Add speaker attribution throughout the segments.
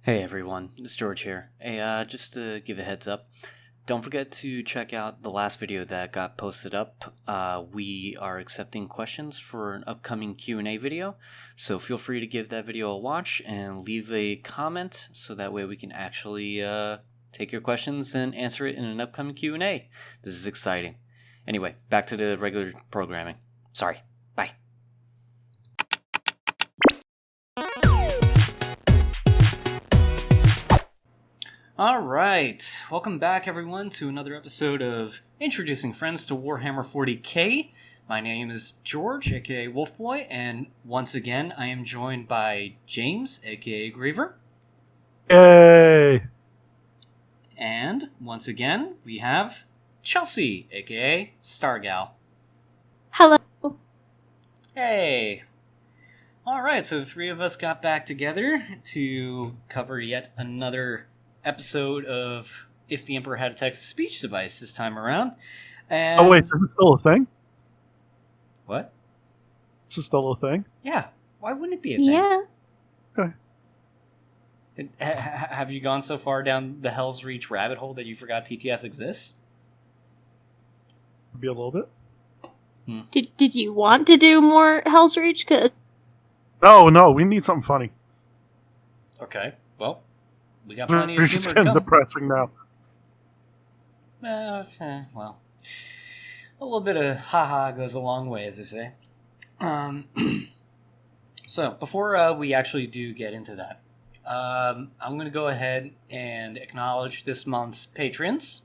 Speaker 1: Hey everyone, it's George here. Hey, just to give a heads up, don't forget to check out the last video that got posted up. We are accepting questions for an upcoming Q&A video, so feel free to give that video a watch and leave a comment so that way we can actually take your questions and answer it in an upcoming Q&A. This is exciting. Anyway, back to the regular programming. Sorry, bye. Alright, welcome back everyone to another episode of Introducing Friends to Warhammer 40k. My name is George, aka Wulfboi, and once again I am joined by James, aka Griever.
Speaker 2: Yay!
Speaker 1: And once again we have Chelsea, aka Starrgal.
Speaker 3: Hello.
Speaker 1: Hey! Alright, so the three of us got back together to cover yet another episode of If the Emperor Had a Text-to-Speech Device this time around. And
Speaker 2: Oh wait, is this still a thing?
Speaker 1: what?
Speaker 2: Is this still a thing?
Speaker 1: Yeah. Why wouldn't it be a thing?
Speaker 3: Yeah.
Speaker 2: Okay.
Speaker 1: Have you gone so far down the Hell's Reach rabbit hole that you forgot TTS exists?
Speaker 2: Maybe a little bit.
Speaker 3: Did you want to do more Hell's Reach?
Speaker 2: No, we need something funny.
Speaker 1: Okay. Well, we got plenty
Speaker 2: We're
Speaker 1: of
Speaker 2: just
Speaker 1: humor to
Speaker 2: getting
Speaker 1: come.
Speaker 2: depressing now.
Speaker 1: Well, a little bit of haha goes a long way, as they say. So, before we actually do get into that, I'm going to go ahead and acknowledge this month's patrons.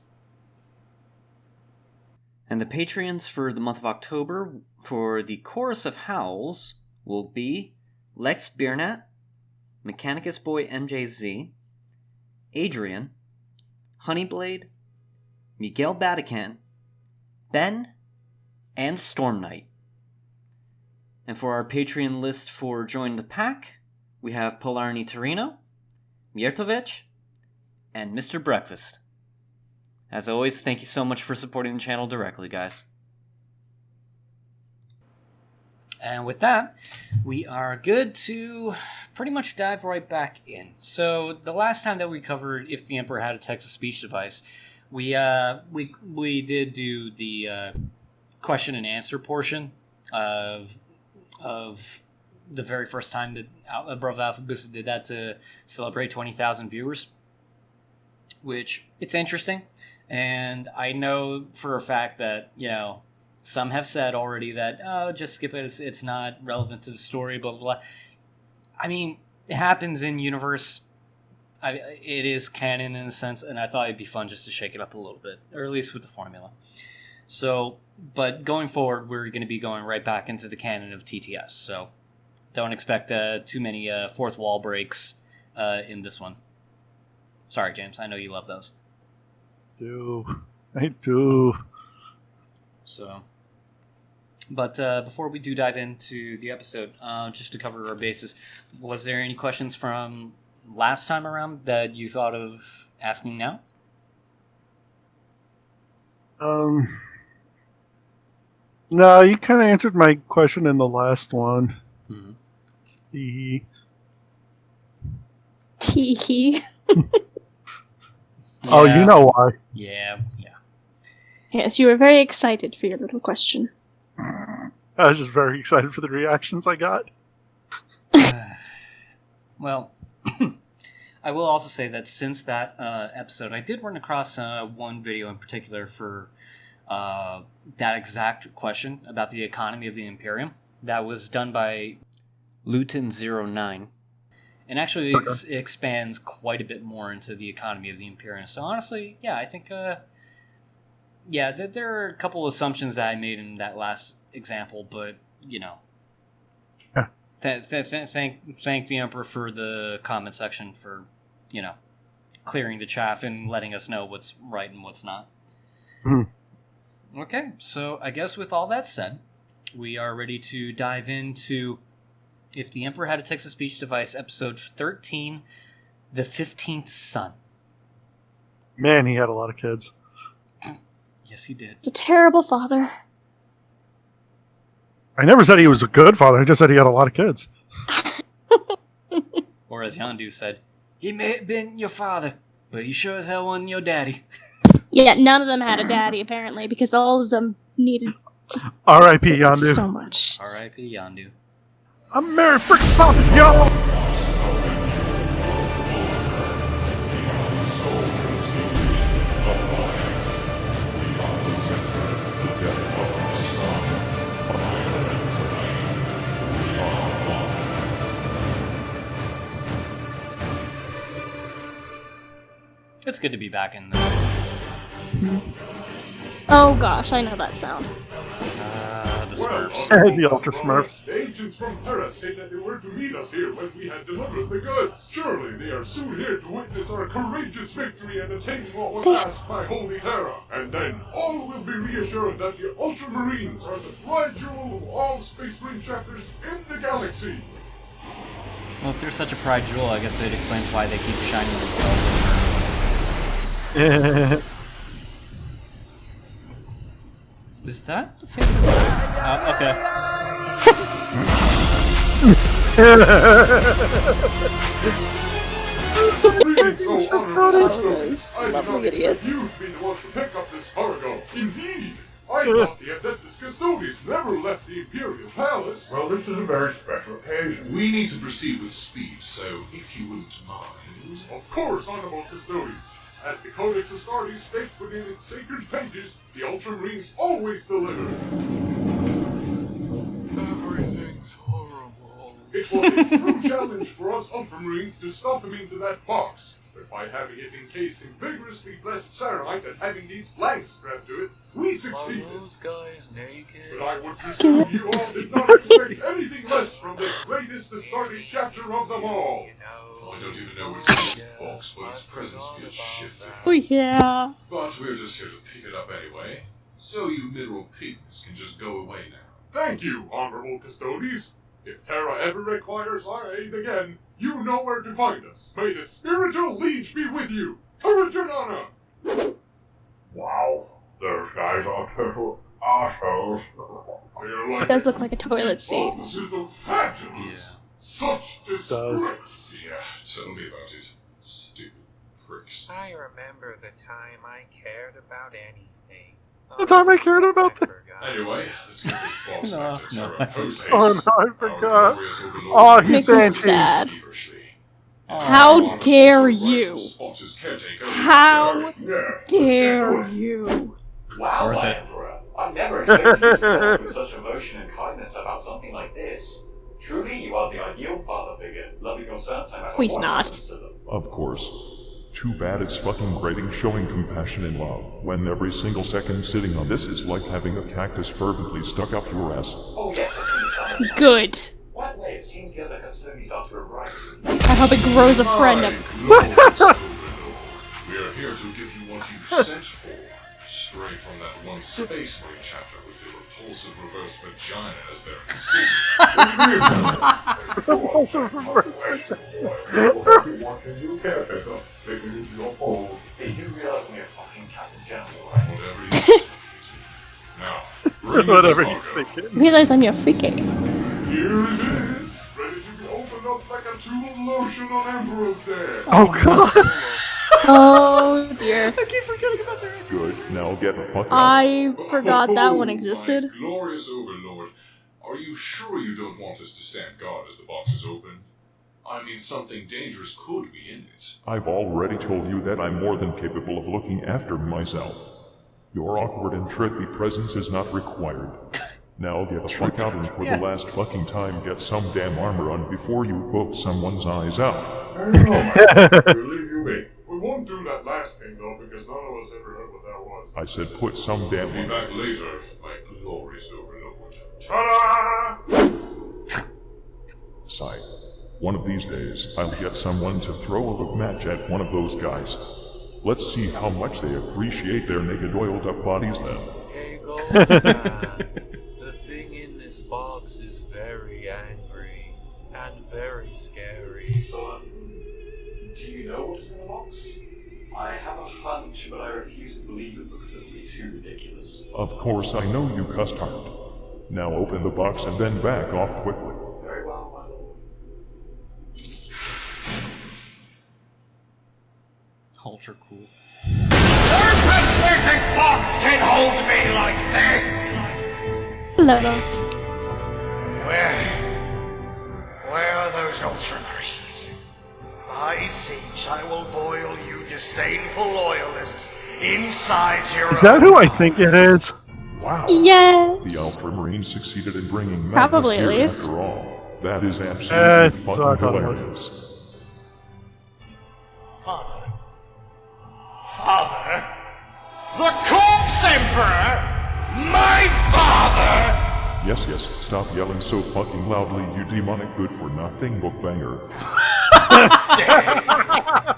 Speaker 1: And the patrons for the month of October for the Chorus of Howls will be Lex Biernat, Mechanicus Boy MJZ, Adrian, Honeyblade, Miguel Batican, Ben, and Storm Knight. And for our Patreon list for Join the Pack, we have Polarny Torino, Miertovich, and Mr. Breakfast. As always, thank you so much for supporting the channel directly, guys. And with that, we are good to pretty much dive right back in. So the last time that we covered If the Emperor Had a Text-to-Speech Device, we did do the question and answer portion of the very first time that Above Alpha Booster did that to celebrate 20,000 viewers, which it's interesting. And I know for a fact that, some have said already that, oh, just skip it, it's not relevant to the story, blah, blah, blah. I mean, it happens in universe. It is canon in a sense, and I thought it'd be fun just to shake it up a little bit, or at least with the formula. So, but going forward, we're going to be going right back into the canon of TTS, so don't expect too many fourth wall breaks in this one. Sorry, James, I know you love those.
Speaker 2: I do.
Speaker 1: So, but before we do dive into the episode, just to cover our bases, was there any questions from last time around that you thought of asking now?
Speaker 2: No, you kind of answered my question in the last one.
Speaker 1: Mm-hmm.
Speaker 3: Tee.
Speaker 2: Oh, you know why.
Speaker 1: Yeah.
Speaker 3: Yes, you were very excited for your little question.
Speaker 2: I was just very excited for the reactions I got.
Speaker 1: Well, I will also say that since that episode, I did run across one video in particular for that exact question about the economy of the Imperium that was done by Luton09. And actually expands quite a bit more into the economy of the Imperium. So honestly, yeah, I think, there are a couple assumptions that I made in that last example, but, thank the Emperor for the comment section for, clearing the chaff and letting us know what's right and what's not.
Speaker 2: Mm-hmm.
Speaker 1: Okay, so I guess with all that said, we are ready to dive into If the Emperor Had a Text-to-Speech Device, Episode 13, The 15th Son.
Speaker 2: Man, he had a lot of kids.
Speaker 1: Yes, he did.
Speaker 3: It's a terrible father.
Speaker 2: I never said he was a good father. I just said he had a lot of kids.
Speaker 1: Or as Yandu said, He may have been your father, but he sure as hell wasn't your daddy.
Speaker 3: Yeah, none of them had a daddy, apparently, because all of them needed
Speaker 2: R.I.P. Yondu.
Speaker 3: so much.
Speaker 1: R.I.P. Yondu.
Speaker 2: I'm Mary freaking Poppins, y'all!
Speaker 1: It's good to be back in this.
Speaker 3: Oh gosh, I know that sound.
Speaker 1: The Smurfs.
Speaker 2: The Ultra Smurfs.
Speaker 4: The agents from Terra say that they were to meet us here when we had delivered the goods. Surely they are soon here to witness our courageous victory and attain what was asked by Holy Terra. And then all will be reassured that the Ultramarines are the pride jewel of all Space Marine chapters in the galaxy.
Speaker 1: Well, if they're such a pride jewel, I guess it explains why they keep shining themselves over. Is that the face of the... okay.
Speaker 3: Lovely idiots.
Speaker 4: You'd be the ones to pick up this cargo. Indeed! I thought the Adeptus Custodes never left the Imperial Palace.
Speaker 5: Well, this is a very special occasion.
Speaker 6: We need to proceed with speed, so if you wouldn't mind...
Speaker 4: Of course, Honorable Custodes. As the Codex Astartes states within its sacred pages, the Ultramarines always deliver.
Speaker 6: Everything's horrible.
Speaker 4: It was a true challenge for us Ultramarines to stuff him into that box. But by having it encased in vigorously blessed ceramite and having these flags strapped to it, we succeeded.
Speaker 6: Are those guys naked?
Speaker 4: But I would presume you all did not expect anything less from the greatest Astartes chapter of them all.
Speaker 6: You know,
Speaker 5: I don't even know what's in this box, but its presence feels shifty.
Speaker 3: Oh yeah.
Speaker 5: But we're just here to pick it up anyway. So you mineral pigmies can just go away now.
Speaker 4: Thank you, Honorable Custodes. If Terra ever requires our aid again, you know where to find us. May the spiritual liege be with you. Courage and honor!
Speaker 5: Wow, those guys are total assholes.
Speaker 4: We're like
Speaker 3: It does look like a toilet seat.
Speaker 4: opposite of fabulous. Such disgrace.
Speaker 5: Yeah, tell me about it. Stupid pricks.
Speaker 6: I remember the time I cared about anything.
Speaker 2: The time I cared about
Speaker 6: I
Speaker 2: that.
Speaker 6: forgot.
Speaker 5: Anyway, let's get this boss
Speaker 1: No,
Speaker 5: back to
Speaker 1: no,
Speaker 5: Terra
Speaker 1: I
Speaker 5: post haste.
Speaker 2: Oh no, I
Speaker 5: Our
Speaker 2: forgot.
Speaker 5: glorious overlord
Speaker 2: Oh, he's
Speaker 3: Makes me
Speaker 2: dancing.
Speaker 3: sad.
Speaker 5: feverishly.
Speaker 3: How dare you?
Speaker 5: Spotter's caretaker.
Speaker 3: How
Speaker 5: Yes.
Speaker 3: dare you?
Speaker 7: Wow,
Speaker 1: Worth
Speaker 7: my
Speaker 1: it.
Speaker 7: Emperor. I never expected you to talk with such emotion and kindness about something like this. Truly, you are the ideal father figure, loving your son no matter
Speaker 3: He's
Speaker 7: what
Speaker 3: not.
Speaker 7: happens to them.
Speaker 8: Of course. Too bad it's fucking grating showing compassion and love, when every single second sitting on this is like having a cactus fervently stuck up your ass.
Speaker 7: Oh yes, I understand.
Speaker 3: Good.
Speaker 7: By the way, it seems the other custodians are to a right.
Speaker 3: I hope it grows a friend of.
Speaker 5: We are here to give you what you sent for. Straight from that one Space Marine chapter with the repulsive reverse vagina as their
Speaker 2: Repulsive reverse.
Speaker 7: They do realize I'm your fucking Captain General, right?
Speaker 5: Whatever you think. Now, bring me
Speaker 2: Whatever
Speaker 5: the
Speaker 2: you
Speaker 5: cargo.
Speaker 2: think.
Speaker 3: Realize I'm your freaking.
Speaker 4: Here it is, ready to be opened up like a tube of lotion on Emperor's Day.
Speaker 2: Oh god.
Speaker 3: Oh dear.
Speaker 1: I keep forgetting about that.
Speaker 8: Good, now get the fuck out.
Speaker 3: I forgot that one
Speaker 5: Oh,
Speaker 3: existed.
Speaker 5: My glorious overlord, are you sure you don't want us to stand guard as the box is opened? I mean, something dangerous could be in it.
Speaker 8: I've already told you that I'm more than capable of looking after myself. Your awkward and trippy presence is not required. Now get the fuck out and for the last fucking time get some damn armor on before you poke someone's eyes out.
Speaker 5: Believe you me.
Speaker 4: We won't do that last thing though, because none of us ever heard what that was.
Speaker 8: I said put some damn
Speaker 5: Be
Speaker 8: on.
Speaker 5: back later, my glorious overlord.
Speaker 4: Ta-da!
Speaker 8: Sigh. One of these days, I'll get someone to throw a match at one of those guys. Let's see how much they appreciate their naked oiled up bodies then.
Speaker 6: Hey, Goldman. The thing in this box is very angry and very scary.
Speaker 7: So, do you know what's in the box? I have a hunch, but I refuse to believe it because it would be too ridiculous.
Speaker 8: Of course, I know you cussed hard. Now open the box and then back off quickly.
Speaker 7: Very well, my lord.
Speaker 1: Ultra cool.
Speaker 9: Your pathetic box can hold me like this!
Speaker 3: Love it.
Speaker 9: Where are those Ultramarines? By siege, I will boil you disdainful loyalists inside your
Speaker 2: Is that who I think it is?
Speaker 8: Wow.
Speaker 3: Yes.
Speaker 8: The Ultramarines succeeded in bringing Magnus
Speaker 3: Probably, at
Speaker 8: here
Speaker 3: least.
Speaker 8: after all. That is absolutely
Speaker 2: So I
Speaker 8: fucking
Speaker 2: thought it was.
Speaker 8: hilarious.
Speaker 9: Father. Father? The Corpse Emperor? My father?
Speaker 8: Yes, stop yelling so fucking loudly, you demonic good-for-nothing bookbanger.
Speaker 9: I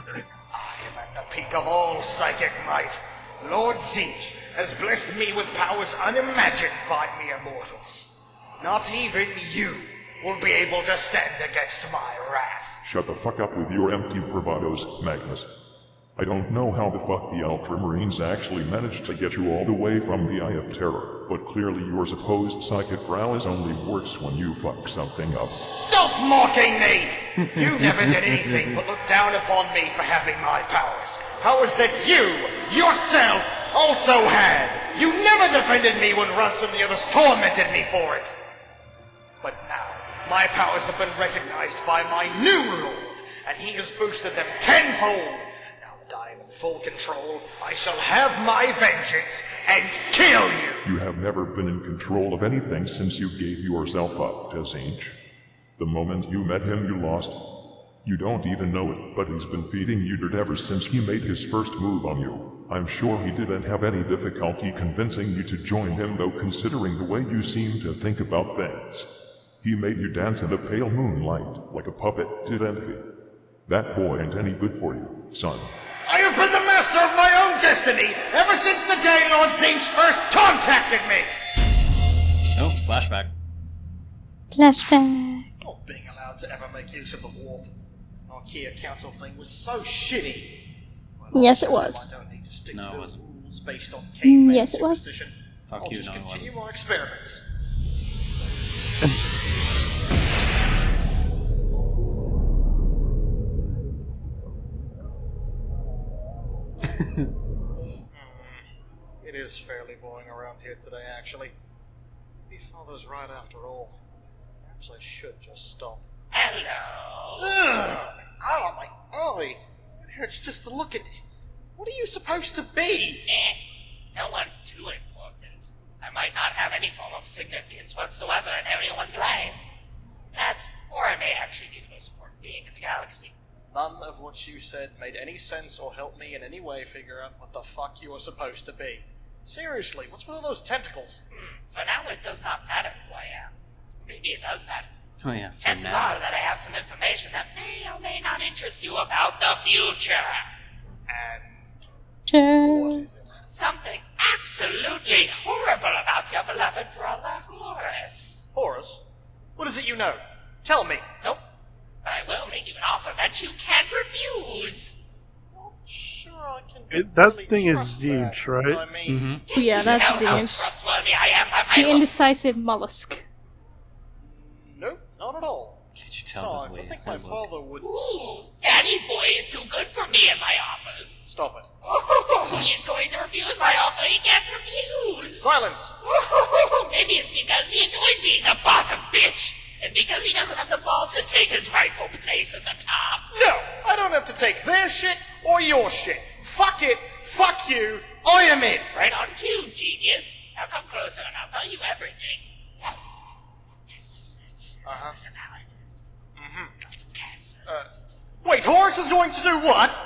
Speaker 9: am at the peak of all psychic might. Lord Siege has blessed me with powers unimagined by mere mortals. Not even you will be able to stand against my wrath.
Speaker 8: Shut the fuck up with your empty bravados, Magnus. I don't know how the fuck the Ultramarines actually managed to get you all the way from the Eye of Terror, but clearly your supposed psychic prowess only works when you fuck something up.
Speaker 9: Stop mocking me! You never did anything but look down upon me for having my powers. Powers that you, yourself, also had. You never defended me when Russ and the others tormented me for it. But now, my powers have been recognized by my new lord, and he has boosted them tenfold. Now that I am in full control, I shall have my vengeance and kill you!
Speaker 8: You have never been in control of anything since you gave yourself up to Zinch. The moment you met him, you lost. You don't even know it, but he's been feeding you dirt ever since he made his first move on you. I'm sure he didn't have any difficulty convincing you to join him, though, considering the way you seem to think about things. He made you dance in the pale moonlight, like a puppet, didn't he? That boy ain't any good for you, son.
Speaker 9: I have been the master of my own destiny ever since the day Lord Zinch first contacted me!
Speaker 1: Oh, flashback.
Speaker 3: Flashback.
Speaker 9: Not being allowed to ever make use of the warp. The Archaea Council thing was so shitty. Well,
Speaker 3: Yes, it was.
Speaker 9: I don't need to stick
Speaker 1: No,
Speaker 9: to
Speaker 1: it
Speaker 9: the
Speaker 1: wasn't.
Speaker 9: rules based on caveman
Speaker 3: yes, it was.
Speaker 9: superstition.
Speaker 1: Fuck
Speaker 9: I'll
Speaker 1: you,
Speaker 9: just
Speaker 1: no, it
Speaker 9: continue
Speaker 1: wasn't.
Speaker 9: my experiments. It is fairly boring around here today, actually. Maybe Father's right after all. Perhaps I should just stop. Hello! Ugh! Oh, my eye! It hurts just to look at it. What are you supposed to be?
Speaker 10: No one too important. I might not have any form of significance whatsoever in everyone's life. That, or I may actually be the most important being in the galaxy.
Speaker 9: None of what you said made any sense or helped me in any way figure out what the fuck you are supposed to be. Seriously, what's with all those tentacles?
Speaker 10: For now, it does not matter who I am. Maybe it does matter.
Speaker 1: Oh yeah, for
Speaker 10: Chances
Speaker 1: now.
Speaker 10: are that I have some information that may or may not interest you about the future.
Speaker 9: And
Speaker 3: Sure.
Speaker 9: what is it?
Speaker 10: Something absolutely horrible about your beloved brother, Horus.
Speaker 9: Horus? What is it you know? Tell me.
Speaker 10: Nope. But I will make you an offer that you can't refuse.
Speaker 9: Not sure I can
Speaker 2: That
Speaker 9: really
Speaker 2: thing is
Speaker 9: trust
Speaker 2: Zinch,
Speaker 9: that.
Speaker 2: right?
Speaker 9: I mean,
Speaker 10: Can't
Speaker 3: Yeah,
Speaker 10: you
Speaker 3: that's
Speaker 10: tell how
Speaker 3: Zinch.
Speaker 10: trustworthy I am by my
Speaker 3: The
Speaker 10: looks?
Speaker 3: indecisive mollusk.
Speaker 9: nope, not at all.
Speaker 1: Can't you tell by
Speaker 9: Besides,
Speaker 1: the
Speaker 9: I
Speaker 1: way
Speaker 9: think
Speaker 1: I
Speaker 9: my
Speaker 1: look?
Speaker 9: father would...
Speaker 10: Ooh, Daddy's boy is too good for me and my offers.
Speaker 9: Stop it.
Speaker 10: He's going to refuse my offer he can't refuse.
Speaker 9: Silence!
Speaker 10: Maybe it's because he enjoys being the bottom bitch, and because he doesn't have the balls to take his rightful place at the top.
Speaker 9: No! I don't have to take their shit or your shit. Fuck it, fuck you, I am in!
Speaker 10: Right on cue, genius. Now come closer and I'll tell you everything.
Speaker 9: Uh-huh.
Speaker 10: It's a mallet. Lots of cats.
Speaker 9: Wait, Horus is going to do what?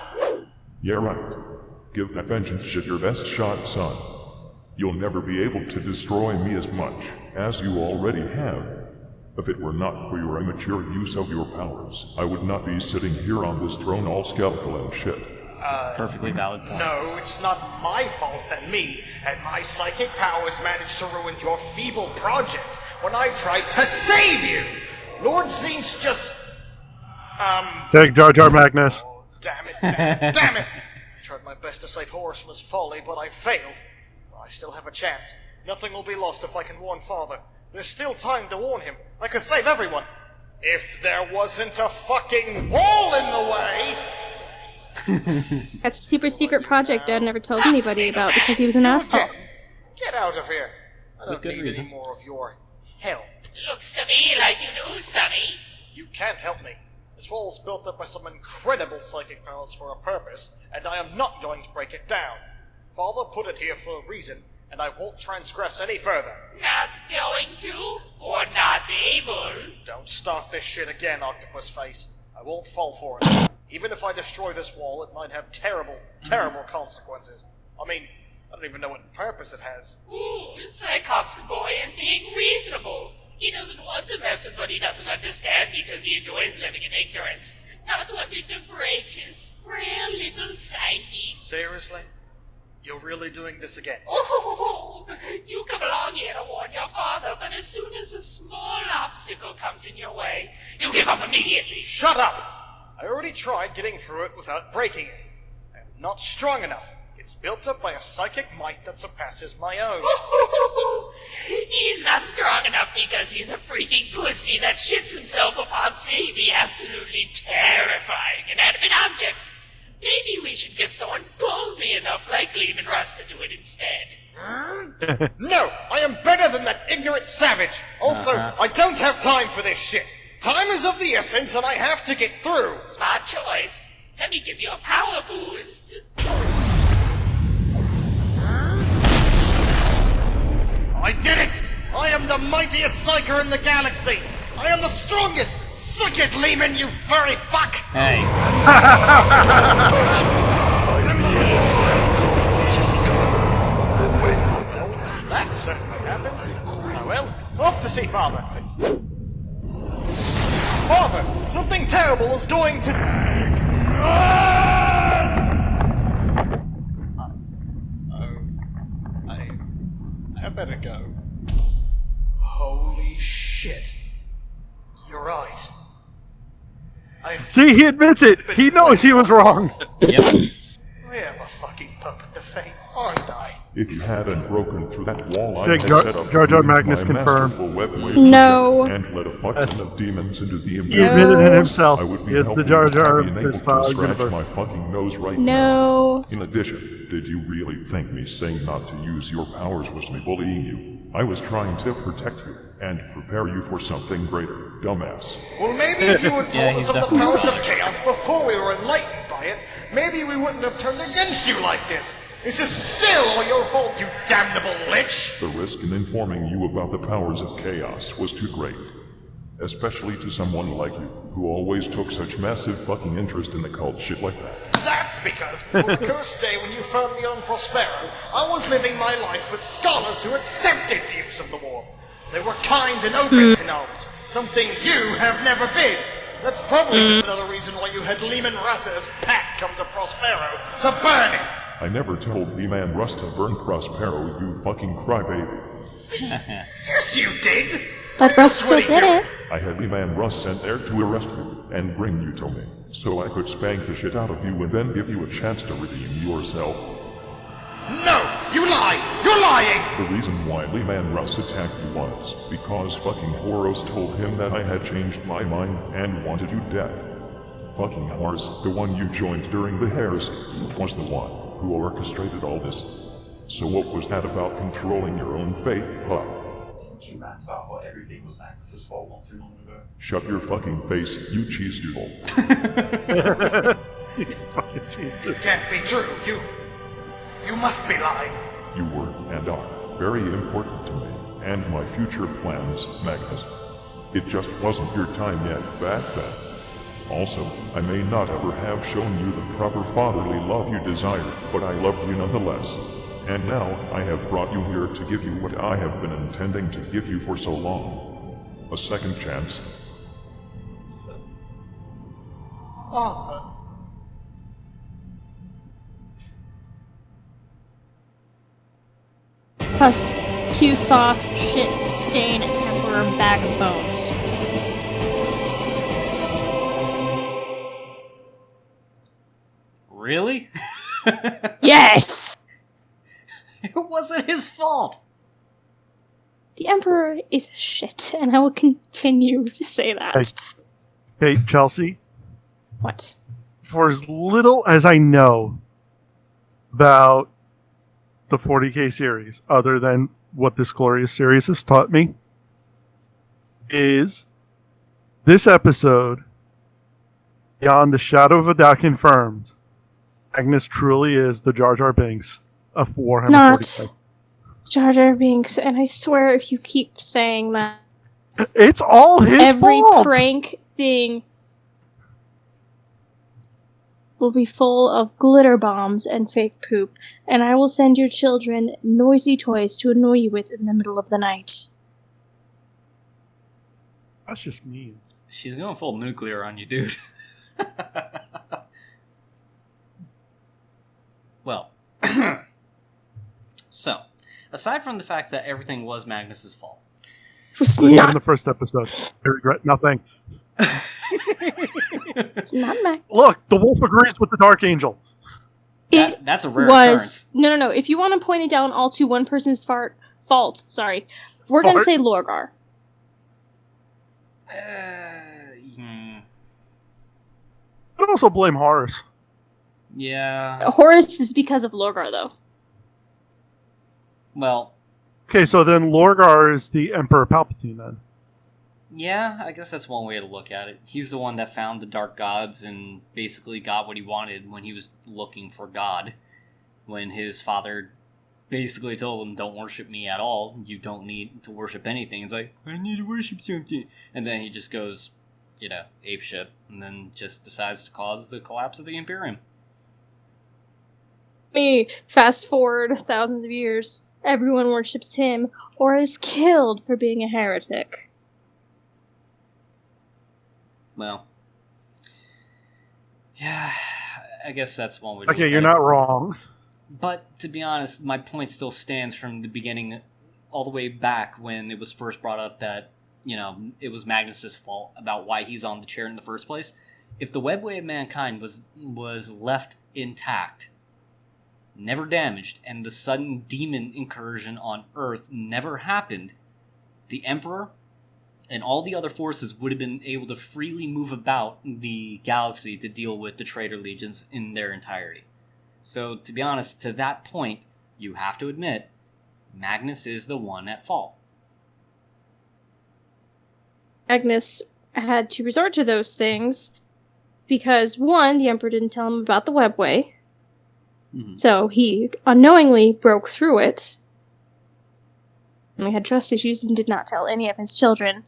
Speaker 8: Yeah, right. Give that vengeance shit your best shot, son. You'll never be able to destroy me as much as you already have. If it were not for your immature use of your powers, I would not be sitting here on this throne all skeletal and shit.
Speaker 1: Perfectly valid point.
Speaker 9: No, it's not my fault that me and my psychic powers managed to ruin your feeble project when I tried to save you! Lord Zinch just...
Speaker 2: Take Jar Jar Magnus.
Speaker 9: Oh, damn it. I tried my best to save Horus from his folly, but I failed. I still have a chance. Nothing will be lost if I can warn Father. There's still time to warn him. I could save everyone. If there wasn't a fucking wall in the way!
Speaker 3: That's a super secret project Dad never told anybody about because he was an asshole.
Speaker 9: Get out of here. I
Speaker 1: With
Speaker 9: don't
Speaker 1: good
Speaker 9: need
Speaker 1: reason.
Speaker 9: any more of your help.
Speaker 10: Looks to me like you do, Sonny.
Speaker 9: You can't help me. This wall is built up by some incredible psychic powers for a purpose, and I am not going to break it down. Father put it here for a reason, and I won't transgress any further.
Speaker 10: Not going to, or not able.
Speaker 9: Don't start this shit again, Octopus Face. I won't fall for it. Even if I destroy this wall, it might have terrible, terrible consequences. I mean, I don't even know what purpose it has.
Speaker 10: Ooh, Cyclops boy is being reasonable. He doesn't want to mess with what he doesn't understand because he enjoys living in ignorance, not wanting to break his frail little psyche.
Speaker 9: Seriously? You're really doing this again?
Speaker 10: Oh, you come along here to warn your father, but as soon as a small obstacle comes in your way, you give up immediately.
Speaker 9: Shut up! I already tried getting through it without breaking it. I am not strong enough. It's built up by a psychic might that surpasses my own.
Speaker 10: He's not strong enough because he's a freaking pussy that shits himself upon seeing the absolutely terrifying inanimate objects. Maybe we should get someone ballsy enough like Lehman Russ to do it instead.
Speaker 9: No, I am better than that ignorant savage. Also, I don't have time for this shit. Time is of the essence and I have to get through.
Speaker 10: Smart choice. Let me give you a power boost.
Speaker 9: I did it! I am the mightiest psyker in the galaxy! I am the strongest! Suck it, Lehman, you furry fuck!
Speaker 1: Hey.
Speaker 9: That certainly happened. Oh well, off to see Father. Father, something terrible is going to... I better go. Holy shit. You're right.
Speaker 2: See, he admits it. He knows he was wrong.
Speaker 1: Yep.
Speaker 9: I am a fucking puppet to fate, aren't I?
Speaker 8: If you hadn't broken through that wall, I
Speaker 2: Sig,
Speaker 8: had
Speaker 2: Jar-
Speaker 8: set up
Speaker 2: Jar Jar
Speaker 8: my
Speaker 2: Magnus confirmed.
Speaker 8: masterful web way
Speaker 3: No.
Speaker 8: and let a fuck
Speaker 2: Yes.
Speaker 8: ton of demons into the
Speaker 2: He
Speaker 8: imperium.
Speaker 2: admitted it himself.
Speaker 8: I would be
Speaker 2: He is the
Speaker 8: helping
Speaker 2: Jar
Speaker 8: you
Speaker 2: Jar
Speaker 8: be
Speaker 2: of
Speaker 8: enabled
Speaker 2: this
Speaker 8: to scratch
Speaker 2: universe.
Speaker 8: my fucking nose right now.
Speaker 3: No.
Speaker 8: In addition, did you really think me saying not to use your powers was me bullying you? I was trying to protect you and prepare you for something greater, dumbass.
Speaker 9: Well, maybe if you had
Speaker 1: Yeah,
Speaker 9: told
Speaker 1: he's
Speaker 9: us of the
Speaker 1: definitely
Speaker 9: powers of chaos before we were enlightened by it, maybe we wouldn't have turned against you like this. This is still all your fault, you damnable lich!
Speaker 8: The risk in informing you about the powers of chaos was too great. Especially to someone like you, who always took such massive fucking interest in the cult shit like that.
Speaker 9: That's because before the cursed day when you found me on Prospero, I was living my life with scholars who accepted the use of the warp. They were kind and open to knowledge, something you have never been. That's probably just another reason why you had Lehman Russ's pack come to Prospero to burn it.
Speaker 8: I never told B-Man Russ to burn Prospero, you fucking crybaby.
Speaker 9: Yes, you did.
Speaker 3: But Russ still did it.
Speaker 8: I had B-Man Russ sent there to arrest you and bring you to me, so I could spank the shit out of you and then give you a chance to redeem yourself.
Speaker 9: No, you lie! You're lying!
Speaker 8: The reason why Lee-Man Russ attacked you was because fucking Horos told him that I had changed my mind and wanted you dead. Fucking Horus, the one you joined during the heresy, was the one who orchestrated all this. So what was that about controlling your own fate, huh?
Speaker 7: Wasn't you mad about how everything was Magnus's fault not too long ago?
Speaker 8: Shut your fucking face, you cheese doodle.
Speaker 2: Fucking cheese dude.
Speaker 9: Can't be true. You must be lying.
Speaker 8: You were, and are, very important to me, and my future plans, Magnus. It just wasn't your time yet, back then. Also, I may not ever have shown you the proper fatherly love you desired, but I loved you nonetheless. And now, I have brought you here to give you what I have been intending to give you for so long. A second chance.
Speaker 3: Plus, Q sauce, shit, stain, and emperor bag of bones.
Speaker 1: Really?
Speaker 3: Yes!
Speaker 1: It wasn't his fault.
Speaker 3: The emperor is shit, and I will continue to say that.
Speaker 2: Hey, Chelsea,
Speaker 3: What?
Speaker 2: for as little as I know about the 40k series, other than what this glorious series has taught me, is this episode, beyond the shadow of a doubt, confirmed Magnus truly is the Jar Jar Binks of Warhammer
Speaker 3: Not
Speaker 2: 40k.
Speaker 3: Jar Jar Binks, and I swear if you keep saying that,
Speaker 2: It's all his
Speaker 3: every
Speaker 2: fault.
Speaker 3: prank thing will be full of glitter bombs and fake poop, and I will send your children noisy toys to annoy you with in the middle of the night.
Speaker 2: That's just mean.
Speaker 1: She's going full nuclear on you, dude. Well, so, aside from the fact that everything was Magnus's fault.
Speaker 3: It's
Speaker 2: In
Speaker 3: not,
Speaker 2: the first episode, I regret nothing.
Speaker 3: it's not Mac.
Speaker 2: Look, the wolf agrees with the Dark Angel.
Speaker 1: That's a rare occurrence.
Speaker 3: No. If you want to point it down all to one person's fault, sorry, we're going to say Lorgar.
Speaker 2: I'd also blame Horus.
Speaker 1: Yeah.
Speaker 3: Horus is because of Lorgar, though.
Speaker 1: Well,
Speaker 2: Okay, so then Lorgar is the Emperor Palpatine, then.
Speaker 1: yeah, I guess that's one way to look at it. He's the one that found the Dark Gods and basically got what he wanted when he was looking for God. When his father basically told him, don't worship me at all, you don't need to worship anything. It's like, I need to worship something. And then he just goes, apeshit, and then just decides to cause the collapse of the Imperium.
Speaker 3: Fast forward thousands of years, everyone worships him or is killed for being a heretic.
Speaker 1: Well, yeah, I guess that's one way to
Speaker 2: Okay,
Speaker 1: look
Speaker 2: you're
Speaker 1: at
Speaker 2: not
Speaker 1: it.
Speaker 2: wrong.
Speaker 1: But to be honest, my point still stands from the beginning, all the way back when it was first brought up that, it was Magnus's fault about why he's on the chair in the first place. If the webway of mankind was left intact, never damaged, and the sudden demon incursion on Earth never happened, the Emperor and all the other forces would have been able to freely move about the galaxy to deal with the traitor legions in their entirety. So, to be honest, to that point, you have to admit, Magnus is the one at fault.
Speaker 3: Magnus had to resort to those things because, one, the Emperor didn't tell him about the webway, so he unknowingly broke through it. And he had trust issues and did not tell any of his children.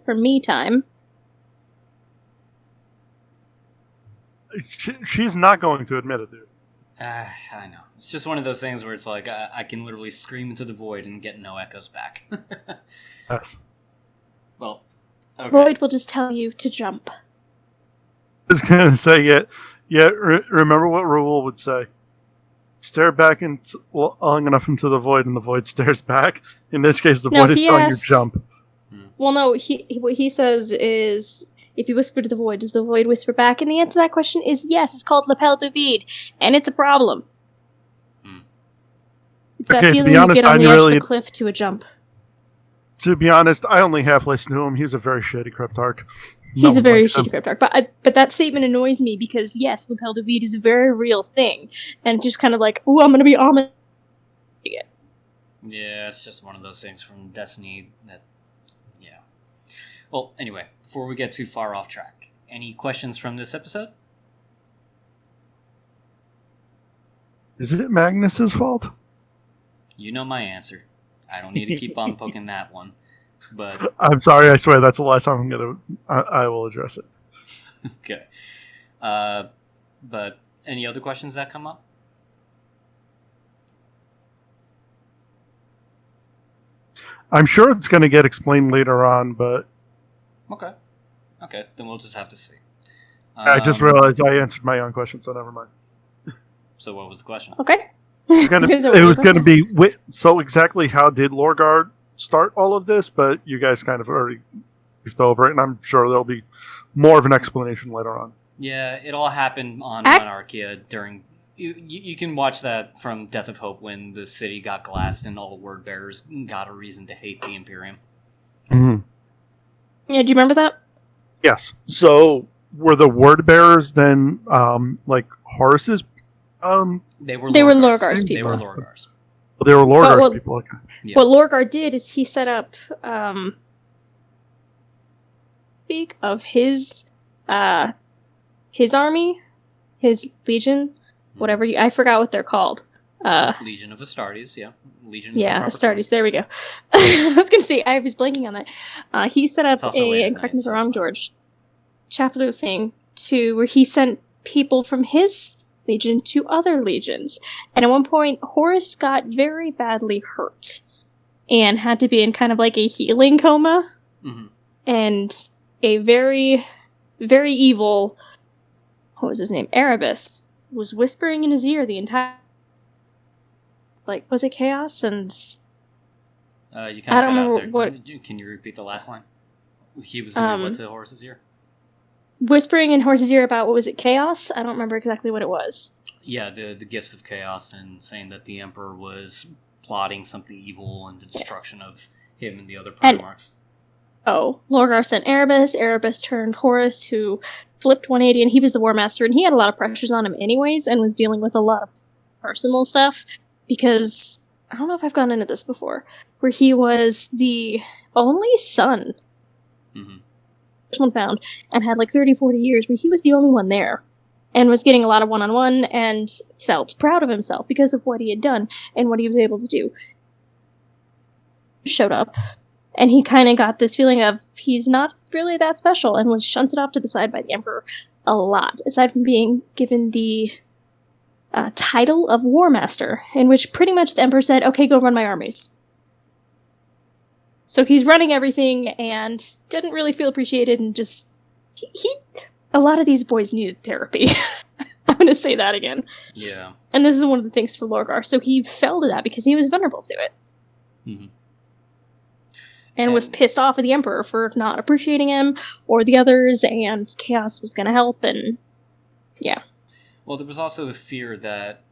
Speaker 3: For me time.
Speaker 2: She's not going to admit it, dude.
Speaker 1: I know. It's just one of those things where it's like, I can literally scream into the void and get no echoes back.
Speaker 2: Yes.
Speaker 1: Well, okay.
Speaker 3: Void will just tell you to jump.
Speaker 2: I was going to say, remember what Raoul would say. Stare back long enough into the void, and the void stares back. In this case, the void is telling you jump.
Speaker 3: Well, no, what he says is, if you whisper to the void, does the void whisper back? And the answer to that question is yes. It's called lapel du vide, and it's a problem. It's that feeling you get on the edge of the cliff to a jump.
Speaker 2: To be honest, I only half listened to him. He's a very shady cryptarch.
Speaker 3: He's a very shitty cryptarch. But that statement annoys me because, yes, lapel du vide is a very real thing. And just kind of like, ooh, I'm going to be ominous.
Speaker 1: Yeah, it's just one of those things from Destiny that, yeah. Well, anyway, before we get too far off track, any questions from this episode?
Speaker 2: Is it Magnus's fault?
Speaker 1: You know my answer. I don't need to keep on poking that one. But
Speaker 2: I'm sorry, I swear that's the last time I will address it.
Speaker 1: Okay. But any other questions that come up?
Speaker 2: I'm sure it's going to get explained later on, but...
Speaker 1: Okay, then we'll just have to see.
Speaker 2: I just realized I answered my own question, so never mind.
Speaker 1: So what was the question?
Speaker 3: Okay.
Speaker 2: It was going to be... So exactly how did Lorgar start all of this? But you guys kind of already briefed over it, and I'm sure there'll be more of an explanation later on.
Speaker 1: Yeah, it all happened on Monarchia during... You can watch that from Death of Hope when the city got glassed and all the word bearers got a reason to hate the Imperium.
Speaker 2: Mm-hmm.
Speaker 3: Yeah, do you remember that?
Speaker 2: Yes. So were the word bearers then like Horus's?
Speaker 1: They were
Speaker 3: Lorgar's people.
Speaker 1: They were Lorgar's.
Speaker 2: They were Lorgar's people. Okay.
Speaker 1: Yeah.
Speaker 3: What Lorgar did is he set up speak of his army, his legion, whatever I forgot what they're called.
Speaker 1: Legion of Astartes, yeah. Legion.
Speaker 3: Yeah, Astartes. There we go. I was gonna say I was blanking on that. He set up and correct me if I'm wrong, George, chapter thing where he sent people from his legion to other legions, and at one point Horus got very badly hurt and had to be in kind of like a healing coma, and a very, very evil, what was his name, Erebus, was whispering in his ear the entire, like, was it Chaos? And
Speaker 1: you kind
Speaker 3: I don't remember what.
Speaker 1: Can you repeat the last line? He was doing what to Horus's ear?
Speaker 3: Whispering in Horus's ear about, what was it, Chaos? I don't remember exactly what it was.
Speaker 1: Yeah, the gifts of Chaos, and saying that the Emperor was plotting something evil and the destruction of him and the other Primarchs.
Speaker 3: Lorgar sent Erebus. Erebus turned Horus, who flipped 180, and he was the War Master, and he had a lot of pressures on him anyways, and was dealing with a lot of personal stuff, because, I don't know if I've gone into this before, where he was the only son one found, and had like 30, 40 years, where he was the only one there, and was getting a lot of one-on-one, and felt proud of himself because of what he had done, and what he was able to do. Showed up, and he kind of got this feeling of he's not really that special, and was shunted off to the side by the Emperor a lot, aside from being given the title of War Master, in which pretty much the Emperor said, okay, go run my armies. So he's running everything, and didn't really feel appreciated, and just... a lot of these boys needed therapy. I'm going to say that again.
Speaker 1: Yeah.
Speaker 3: And this is one of the things for Lorgar, so he fell to that because he was vulnerable to it. And was pissed off at the Emperor for not appreciating him, or the others, and Chaos was going to help, and... yeah.
Speaker 1: Well, there was also the fear that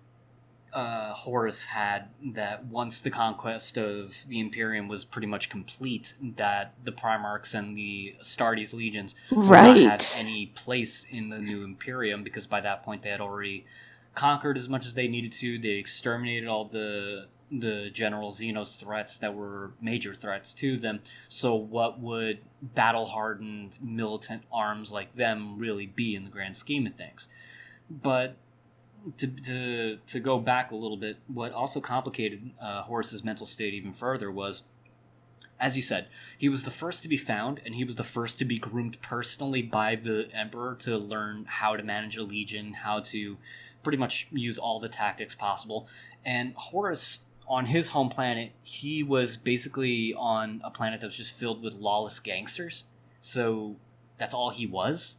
Speaker 1: Horus had, that once the conquest of the Imperium was pretty much complete, that the Primarchs and the Astartes legions would not have any place in the new Imperium, because by that point they had already conquered as much as they needed to. They exterminated all the General Xenos threats that were major threats to them. So what would battle-hardened militant arms like them really be in the grand scheme of things? But to go back a little bit, what also complicated Horus's mental state even further was, as you said, he was the first to be found, and he was the first to be groomed personally by the Emperor to learn how to manage a legion, how to pretty much use all the tactics possible. And Horus, on his home planet, he was basically on a planet that was just filled with lawless gangsters. So that's all he was,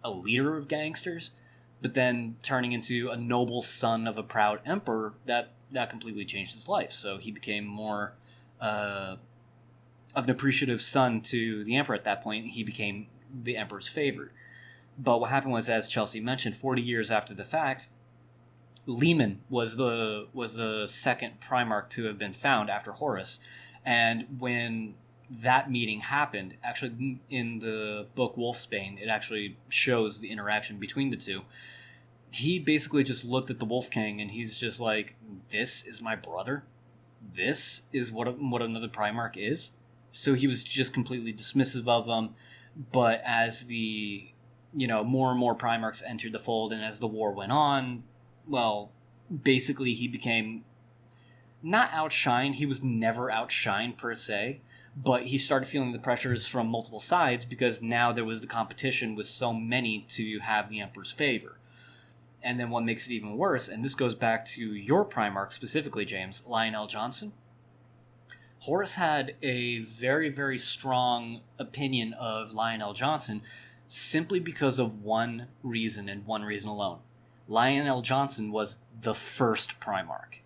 Speaker 1: a leader of gangsters. But then turning into a noble son of a proud emperor, that completely changed his life. So he became more of an appreciative son to the emperor at that point. He became the emperor's favorite. But what happened was, as Chelsea mentioned, 40 years after the fact, Leman was the second Primarch to have been found after Horus. And when that meeting happened, actually in the book Wulfsbane, it actually shows the interaction between the two. He basically just looked at the Wolf King, and he's just like, this is my brother? This is what another Primarch is? So he was just completely dismissive of them. But as the, more and more Primarchs entered the fold, and as the war went on, well, basically he became not outshined. He was never outshined per se, but he started feeling the pressures from multiple sides, because now there was the competition with so many to have the Emperor's favor. And then what makes it even worse, and this goes back to your Primarch specifically, James, Lionel Johnson. Horus had a very, very strong opinion of Lionel Johnson simply because of one reason, and one reason alone. Lionel Johnson was the first Primarch.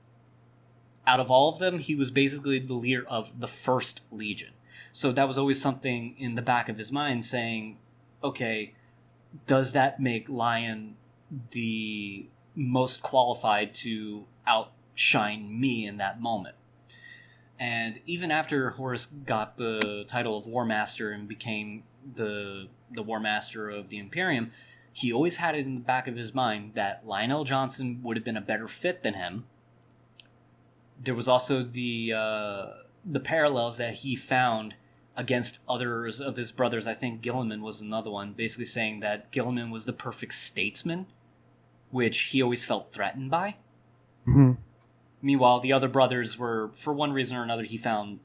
Speaker 1: Out of all of them, he was basically the leader of the first Legion. So that was always something in the back of his mind saying, okay, does that make Lion the most qualified to outshine me in that moment? And even after Horus got the title of War Master and became the War Master of the Imperium, he always had it in the back of his mind that Lionel Johnson would have been a better fit than him. There was also the parallels that he found against others of his brothers. I think Gilliman was another one, basically saying that Gilliman was the perfect statesman, which he always felt threatened by.
Speaker 2: Mm-hmm.
Speaker 1: Meanwhile, the other brothers were, for one reason or another, he found,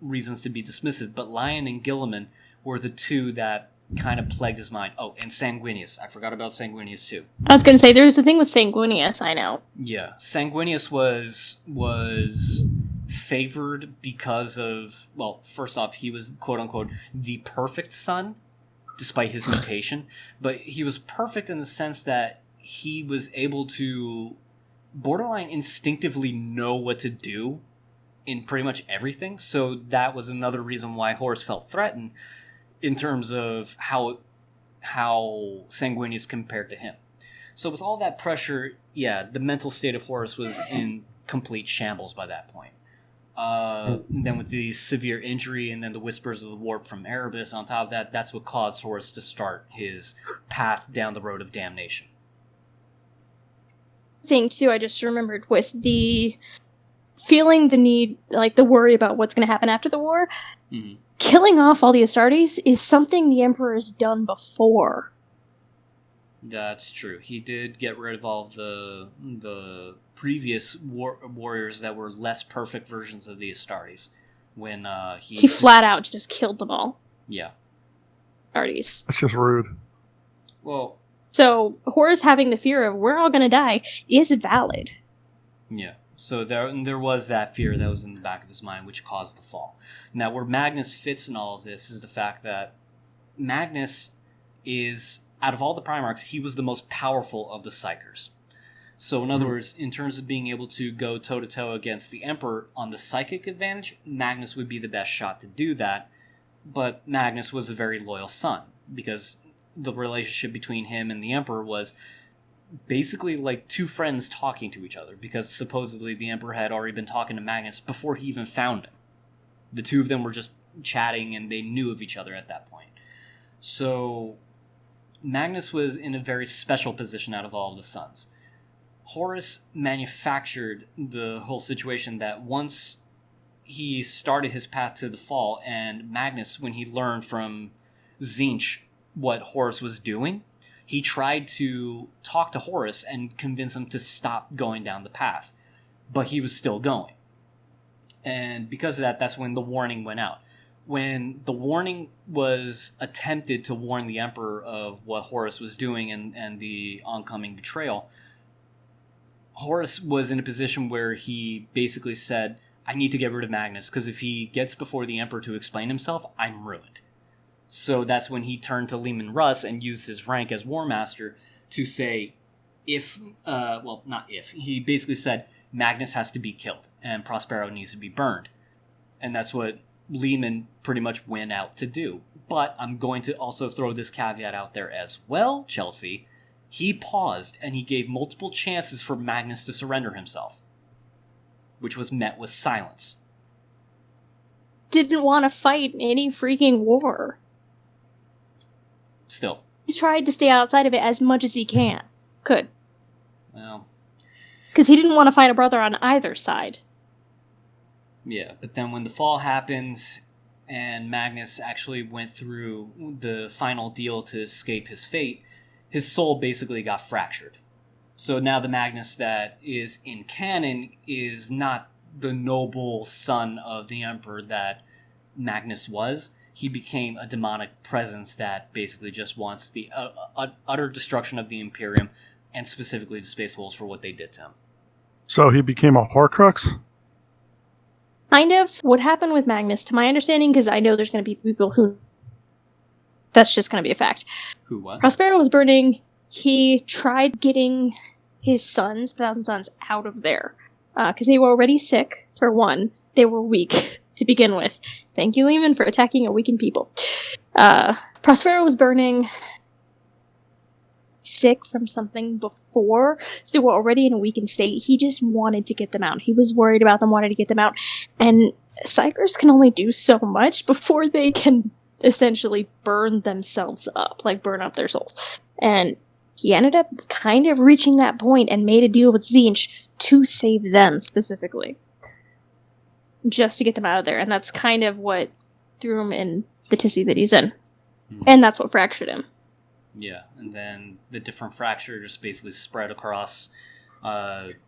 Speaker 1: reasons to be dismissive. But Lion and Gilliman were the two that kind of plagued his mind. Oh, and Sanguinius. I forgot about Sanguinius, too.
Speaker 3: I was going to say, there's a thing with Sanguinius, I know.
Speaker 1: Yeah. Sanguinius was favored because of, well, first off, he was, quote-unquote, the perfect son, despite his mutation. But he was perfect in the sense that he was able to borderline instinctivly know what to do in pretty much everything. So that was another reason why Horus felt threatened in terms of how Sanguinius compared to him. So with all that pressure, yeah, the mental state of Horus was in complete shambles by that point. And then with the severe injury and then the whispers of the warp from Erebus on top of that, that's what caused Horus to start his path down the road of damnation.
Speaker 3: Thing too, I just remembered, was the feeling the need, like the worry about what's going to happen after the war.
Speaker 1: Mm-hmm.
Speaker 3: Killing off all the Astartes is something the Emperor's done before.
Speaker 1: That's true. He did get rid of all the previous warriors that were less perfect versions of the Astartes when he
Speaker 3: flat out just killed them all.
Speaker 1: Yeah.
Speaker 3: Astartes.
Speaker 2: That's just rude.
Speaker 1: Well,
Speaker 3: so Horus having the fear of we're all gonna die is valid.
Speaker 1: Yeah. So there was that fear that was in the back of his mind, which caused the fall. Now, where Magnus fits in all of this is the fact that Magnus is, out of all the Primarchs, he was the most powerful of the Psykers. So, in other words, in terms of being able to go toe-to-toe against the Emperor on the psychic advantage, Magnus would be the best shot to do that. But Magnus was a very loyal son, because the relationship between him and the Emperor was basically like two friends talking to each other, because supposedly the Emperor had already been talking to Magnus before he even found him. The two of them were just chatting, and they knew of each other at that point. So Magnus was in a very special position out of all of the sons. Horus manufactured the whole situation that once he started his path to the fall, and Magnus, when he learned from Tzeentch what Horus was doing, he tried to talk to Horus and convince him to stop going down the path. But he was still going. And because of that, that's when the warning went out. When the warning was attempted to warn the Emperor of what Horus was doing and the oncoming betrayal, Horus was in a position where he basically said, I need to get rid of Magnus, because if he gets before the Emperor to explain himself, I'm ruined. So that's when he turned to Leman Russ and used his rank as War Master to say, he basically said, Magnus has to be killed, and Prospero needs to be burned. And that's what Leman pretty much went out to do. But I'm going to also throw this caveat out there as well, Chelsea. He paused, and he gave multiple chances for Magnus to surrender himself, which was met with silence.
Speaker 3: Didn't want to fight any freaking war.
Speaker 1: Still.
Speaker 3: He's tried to stay outside of it as much as he could.
Speaker 1: Well.
Speaker 3: Because he didn't want to fight a brother on either side.
Speaker 1: Yeah, but then when the fall happened, and Magnus actually went through the final deal to escape his fate, his soul basically got fractured. So now the Magnus that is in canon is not the noble son of the Emperor that Magnus was. He became a demonic presence that basically just wants the utter destruction of the Imperium, and specifically the Space Wolves for what they did to him.
Speaker 2: So he became a Horcrux?
Speaker 3: Kind of. What happened with Magnus, to my understanding, because I know there's going to be people who... That's just going to be a fact.
Speaker 1: Who what?
Speaker 3: Prospero was burning. He tried getting his sons, 1,000 Sons, out of there. Because they were already sick, for one. They were weak to begin with. Thank you, Lehman, for attacking a weakened people. Prospero was burning sick from something before, so they were already in a weakened state. He just wanted to get them out. He was worried about them, wanted to get them out. And Psykers can only do so much before they can essentially burn themselves up, like burn up their souls. And he ended up kind of reaching that point and made a deal with Tzeentch to save them specifically. Just to get them out of there. And that's kind of what threw him in the tizzy that he's in. And that's what fractured him.
Speaker 1: Yeah, and then the different fracture just basically spread across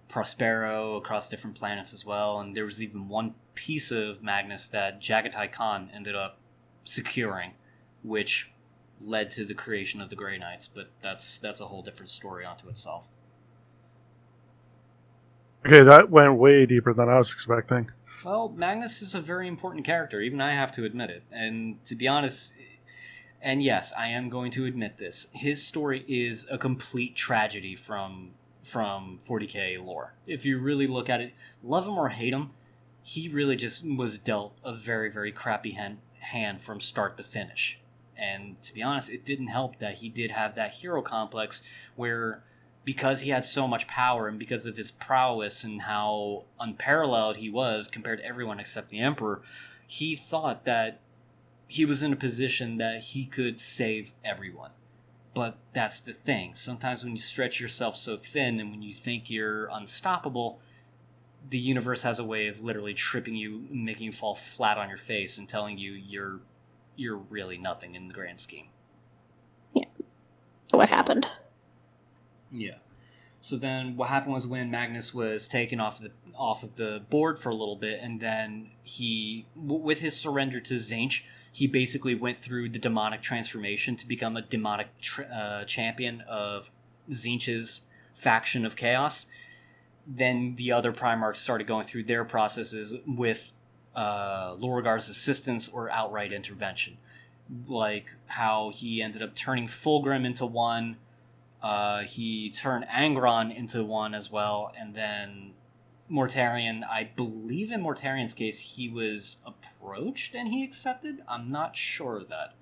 Speaker 1: Prospero, across different planets as well, and there was even one piece of Magnus that Jagatai Khan ended up securing, which led to the creation of the Grey Knights, but that's a whole different story onto itself.
Speaker 2: Okay, that went way deeper than I was expecting.
Speaker 1: Well, Magnus is a very important character, even I have to admit it, and to be honest... And yes, I am going to admit this. His story is a complete tragedy from 40k lore. If you really look at it, love him or hate him, he really just was dealt a very, very crappy hand from start to finish. And to be honest, it didn't help that he did have that hero complex where, because he had so much power and because of his prowess and how unparalleled he was compared to everyone except the Emperor, he thought that he was in a position that he could save everyone. But that's the thing. Sometimes when you stretch yourself so thin and when you think you're unstoppable, the universe has a way of literally tripping you, making you fall flat on your face and telling you you're really nothing in the grand scheme.
Speaker 3: Yeah. What happened?
Speaker 1: Yeah. So then what happened was when Magnus was taken off of the board for a little bit, and then he, with his surrender to Tzeentch, he basically went through the demonic transformation to become a demonic champion of Tzeentch's faction of chaos. Then the other Primarchs started going through their processes with Lorgar's assistance or outright intervention. Like how he ended up turning Fulgrim into one, he turned Angron into one as well, and then Mortarion, I believe in Mortarion's case, he was approached and he accepted? I'm not sure of that.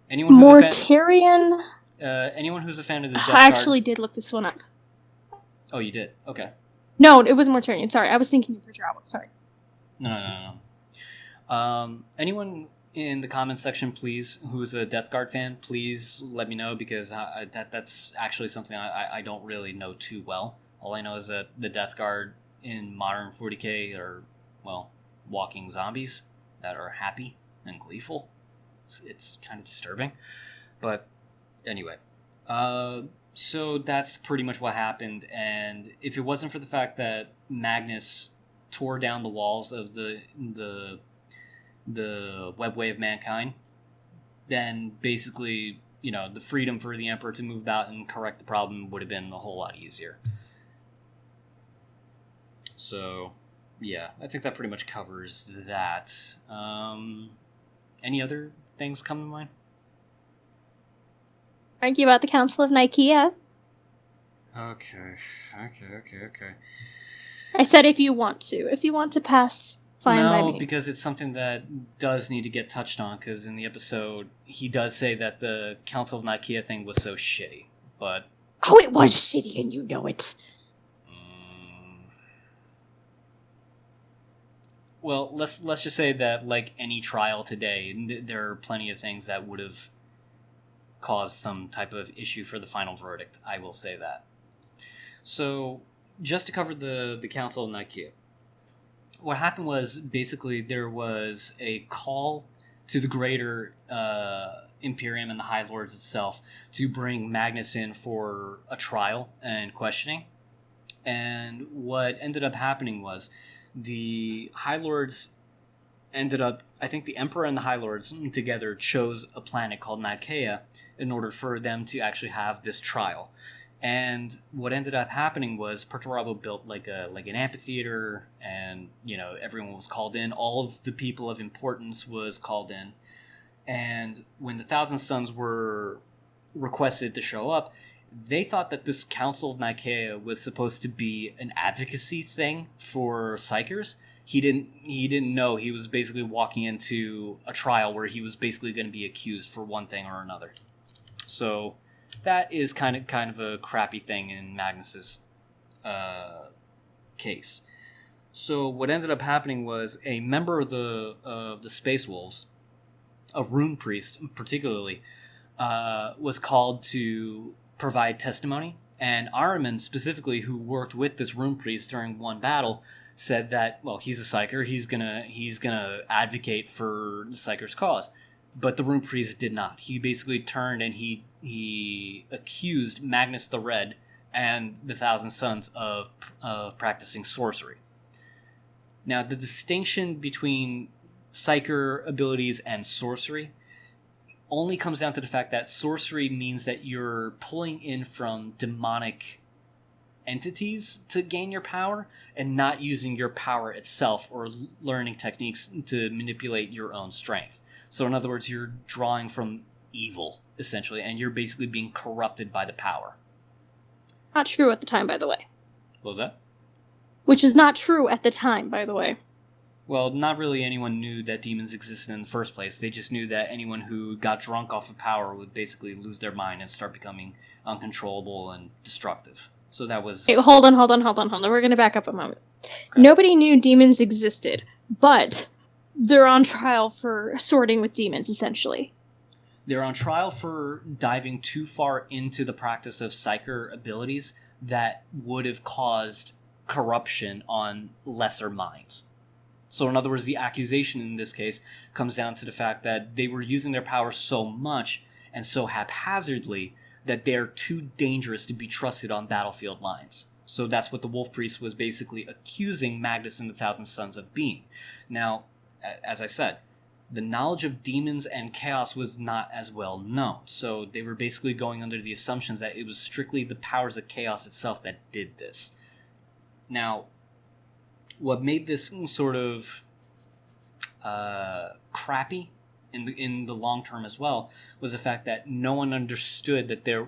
Speaker 1: Anyone who's
Speaker 3: Mortarion?
Speaker 1: Anyone who's a fan of the Death
Speaker 3: I
Speaker 1: Guard...
Speaker 3: actually did look this one up.
Speaker 1: Oh, you did? Okay.
Speaker 3: No, it wasn't Mortarion. Sorry, I was thinking of Rajawa. Sorry.
Speaker 1: No. Anyone in the comments section, please, who's a Death Guard fan, please let me know, because that's actually something I don't really know too well. All I know is that the Death Guard in modern 40k are, well, walking zombies that are happy and gleeful. It's kind of disturbing. But anyway, so that's pretty much what happened, and if it wasn't for the fact that Magnus tore down the walls of the webway of mankind, then basically, the freedom for the Emperor to move about and correct the problem would have been a whole lot easier. So, yeah, I think that pretty much covers that. Any other things come to mind?
Speaker 3: Argue about the Council of Nicaea.
Speaker 1: Okay.
Speaker 3: I said if you want to. If you want to pass, fine by me.
Speaker 1: No, because it's something that does need to get touched on, because in the episode, he does say that the Council of Nicaea thing was so shitty, but...
Speaker 3: Oh, it was shitty, and you know it.
Speaker 1: Well, let's just say that, like any trial today, there are plenty of things that would have caused some type of issue for the final verdict. I will say that. So, just to cover the Council of Nicaea, what happened was basically there was a call to the greater Imperium and the High Lords itself to bring Magnus in for a trial and questioning. And what ended up happening was the High Lords ended up, I think the Emperor and the High Lords together chose a planet called Nicaea in order for them to actually have this trial. And what ended up happening was Perturabo built like an amphitheater, and everyone was called in. All of the people of importance was called in. And when the Thousand Sons were requested to show up, they thought that this Council of Nicaea was supposed to be an advocacy thing for Psykers. He didn't know he was basically walking into a trial where he was basically going to be accused for one thing or another. So that is kind of a crappy thing in Magnus's case. So what ended up happening was a member of the Space Wolves a rune priest particularly, was called to provide testimony. And Ahriman specifically, who worked with this rune priest during one battle, said that, well, he's a psyker, he's gonna advocate for the psyker's cause. But the rune priest did not. He basically turned and he accused Magnus the Red and the Thousand Sons of practicing sorcery. Now, the distinction between psyker abilities and sorcery only comes down to the fact that sorcery means that you're pulling in from demonic entities to gain your power and not using your power itself or learning techniques to manipulate your own strength. So in other words, you're drawing from evil, essentially, and you're basically being corrupted by the power.
Speaker 3: Not true at the time, by the way.
Speaker 1: What was that?
Speaker 3: Which is not true at the time, by the way.
Speaker 1: Well, not really anyone knew that demons existed in the first place. They just knew that anyone who got drunk off of power would basically lose their mind and start becoming uncontrollable and destructive. So that was...
Speaker 3: Hey, hold on. We're going to back up a moment. Okay. Nobody knew demons existed, but they're on trial for sorting with demons, essentially.
Speaker 1: They're on trial for diving too far into the practice of psyker abilities that would have caused corruption on lesser minds. So in other words, the accusation in this case comes down to the fact that they were using their power so much and so haphazardly that they're too dangerous to be trusted on battlefield lines. So that's what the Wolf Priest was basically accusing Magnus and the Thousand Sons of being. Now, as I said, the knowledge of demons and chaos was not as well known. So they were basically going under the assumptions that it was strictly the powers of chaos itself that did this. Now, what made this sort of crappy in the long term as well was the fact that no one understood that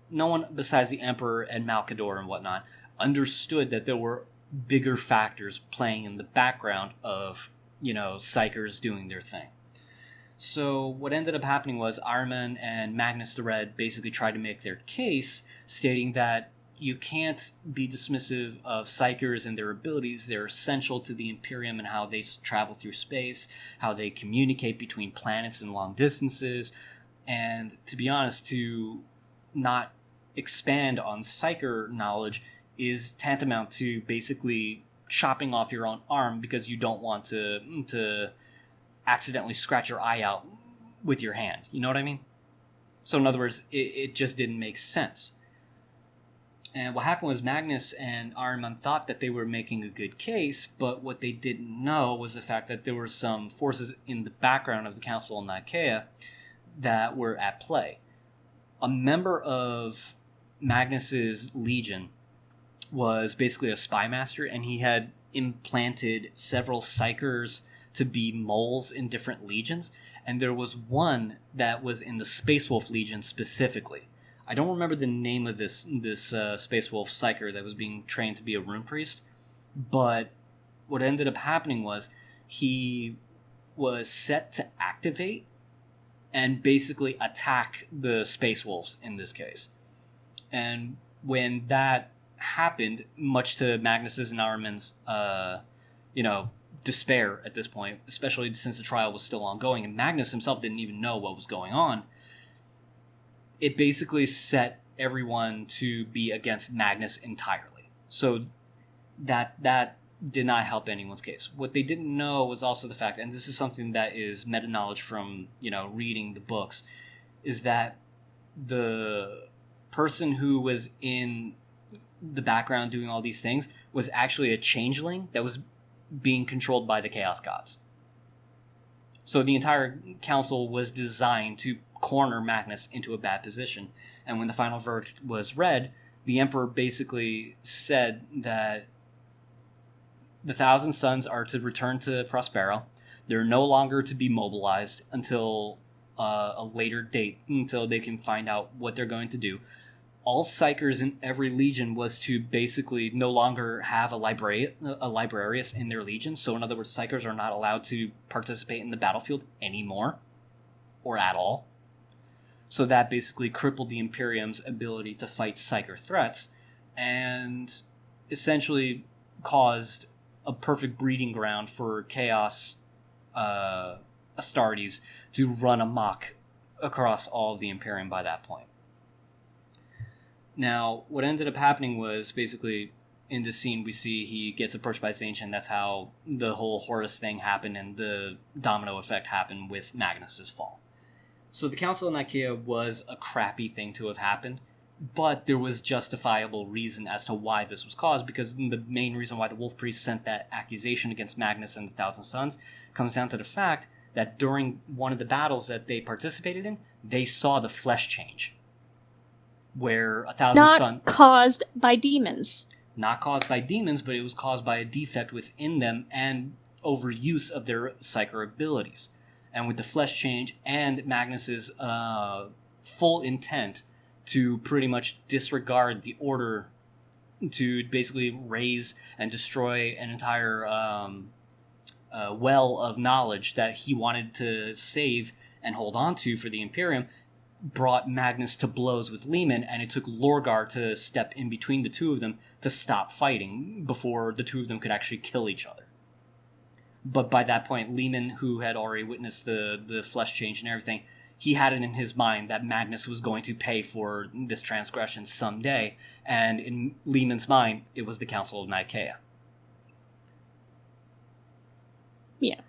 Speaker 1: no one besides the Emperor and Malkador and whatnot understood that there were bigger factors playing in the background of, psykers doing their thing. So what ended up happening was Ahriman and Magnus the Red basically tried to make their case, stating that you can't be dismissive of psykers and their abilities. They're essential to the Imperium and how they travel through space, how they communicate between planets and long distances. And to be honest, to not expand on psyker knowledge is tantamount to basically chopping off your own arm because you don't want to accidentally scratch your eye out with your hand. You know what I mean? So in other words, it just didn't make sense. And what happened was Magnus and Ahriman thought that they were making a good case, but what they didn't know was the fact that there were some forces in the background of the Council of Nicaea that were at play. A member of Magnus's legion was basically a spy master, and he had implanted several psykers to be moles in different legions, and there was one that was in the Space Wolf Legion specifically. I don't remember the name of this Space Wolf psyker that was being trained to be a rune priest, but what ended up happening was he was set to activate and basically attack the Space Wolves in this case. And when that happened, much to Magnus's and Ahriman's, despair at this point, especially since the trial was still ongoing, and Magnus himself didn't even know what was going on, it basically set everyone to be against Magnus entirely. So that did not help anyone's case. What they didn't know was also the fact, and this is something that is meta-knowledge from, reading the books, is that the person who was in the background doing all these things was actually a changeling that was being controlled by the Chaos Gods. So the entire council was designed to corner Magnus into a bad position. And when the final verdict was read, the Emperor basically said that the Thousand Sons are to return to Prospero. They're no longer to be mobilized until a later date, until they can find out what they're going to do. All psykers in every legion was to basically no longer have a librarius in their legion. So in other words, psykers are not allowed to participate in the battlefield anymore, or at all. So that basically crippled the Imperium's ability to fight psyker threats, and essentially caused a perfect breeding ground for chaos Astartes to run amok across all of the Imperium by that point. Now, what ended up happening was basically in this scene we see he gets approached by Zainchen. That's how the whole Horus thing happened and the domino effect happened with Magnus's fall. So the Council of Nicaea was a crappy thing to have happened, but there was justifiable reason as to why this was caused, because the main reason why the Wolf Priest sent that accusation against Magnus and the Thousand Sons comes down to the fact that during one of the battles that they participated in, they saw the flesh change. Where a Thousand Sons...
Speaker 3: Not caused by demons.
Speaker 1: Not caused by demons, but it was caused by a defect within them and overuse of their psychic abilities. And with the flesh change and Magnus's full intent to pretty much disregard the order to basically raise and destroy an entire well of knowledge that he wanted to save and hold on to for the Imperium, brought Magnus to blows with Lehman, and it took Lorgar to step in between the two of them to stop fighting before the two of them could actually kill each other. But by that point, Lehman, who had already witnessed the flesh change and everything, he had it in his mind that Magnus was going to pay for this transgression someday, and in Lehman's mind, it was the Council of Nicaea.
Speaker 3: Yeah.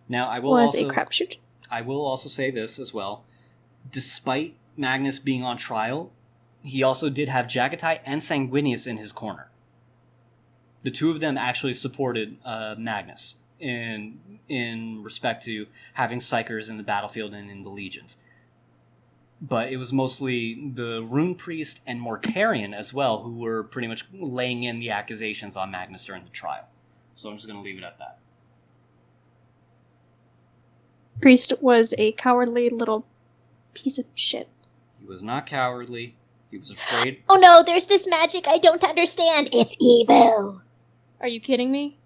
Speaker 1: Now, I will
Speaker 3: was
Speaker 1: also...
Speaker 3: a crapshoot.
Speaker 1: I will also say this as well. Despite Magnus being on trial, he also did have Jagatai and Sanguinius in his corner. The two of them actually supported Magnus in respect to having Psykers in the battlefield and in the legions. But it was mostly the Rune Priest and Mortarion as well who were pretty much laying in the accusations on Magnus during the trial. So I'm just going to leave it at that.
Speaker 3: Priest was a cowardly little piece of shit.
Speaker 1: He was not cowardly. He was afraid.
Speaker 11: Oh no, there's this magic I don't understand. It's evil.
Speaker 3: Are you kidding me?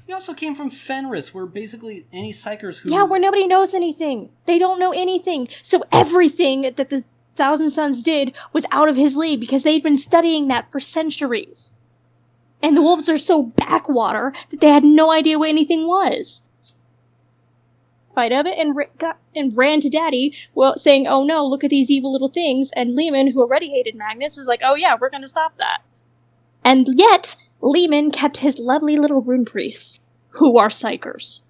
Speaker 1: He also came from Fenris, where basically any Psykers who...
Speaker 3: Yeah, where nobody knows anything. They don't know anything. So everything that the Thousand Sons did was out of his league because they'd been studying that for centuries. And the wolves are so backwater that they had no idea what anything was. Fight of it and ran to Daddy, well, saying, "Oh no, look at these evil little things." And Lehman, who already hated Magnus, was like, "Oh yeah, we're going to stop that." And yet, Lehman kept his lovely little rune priests, who are psychers.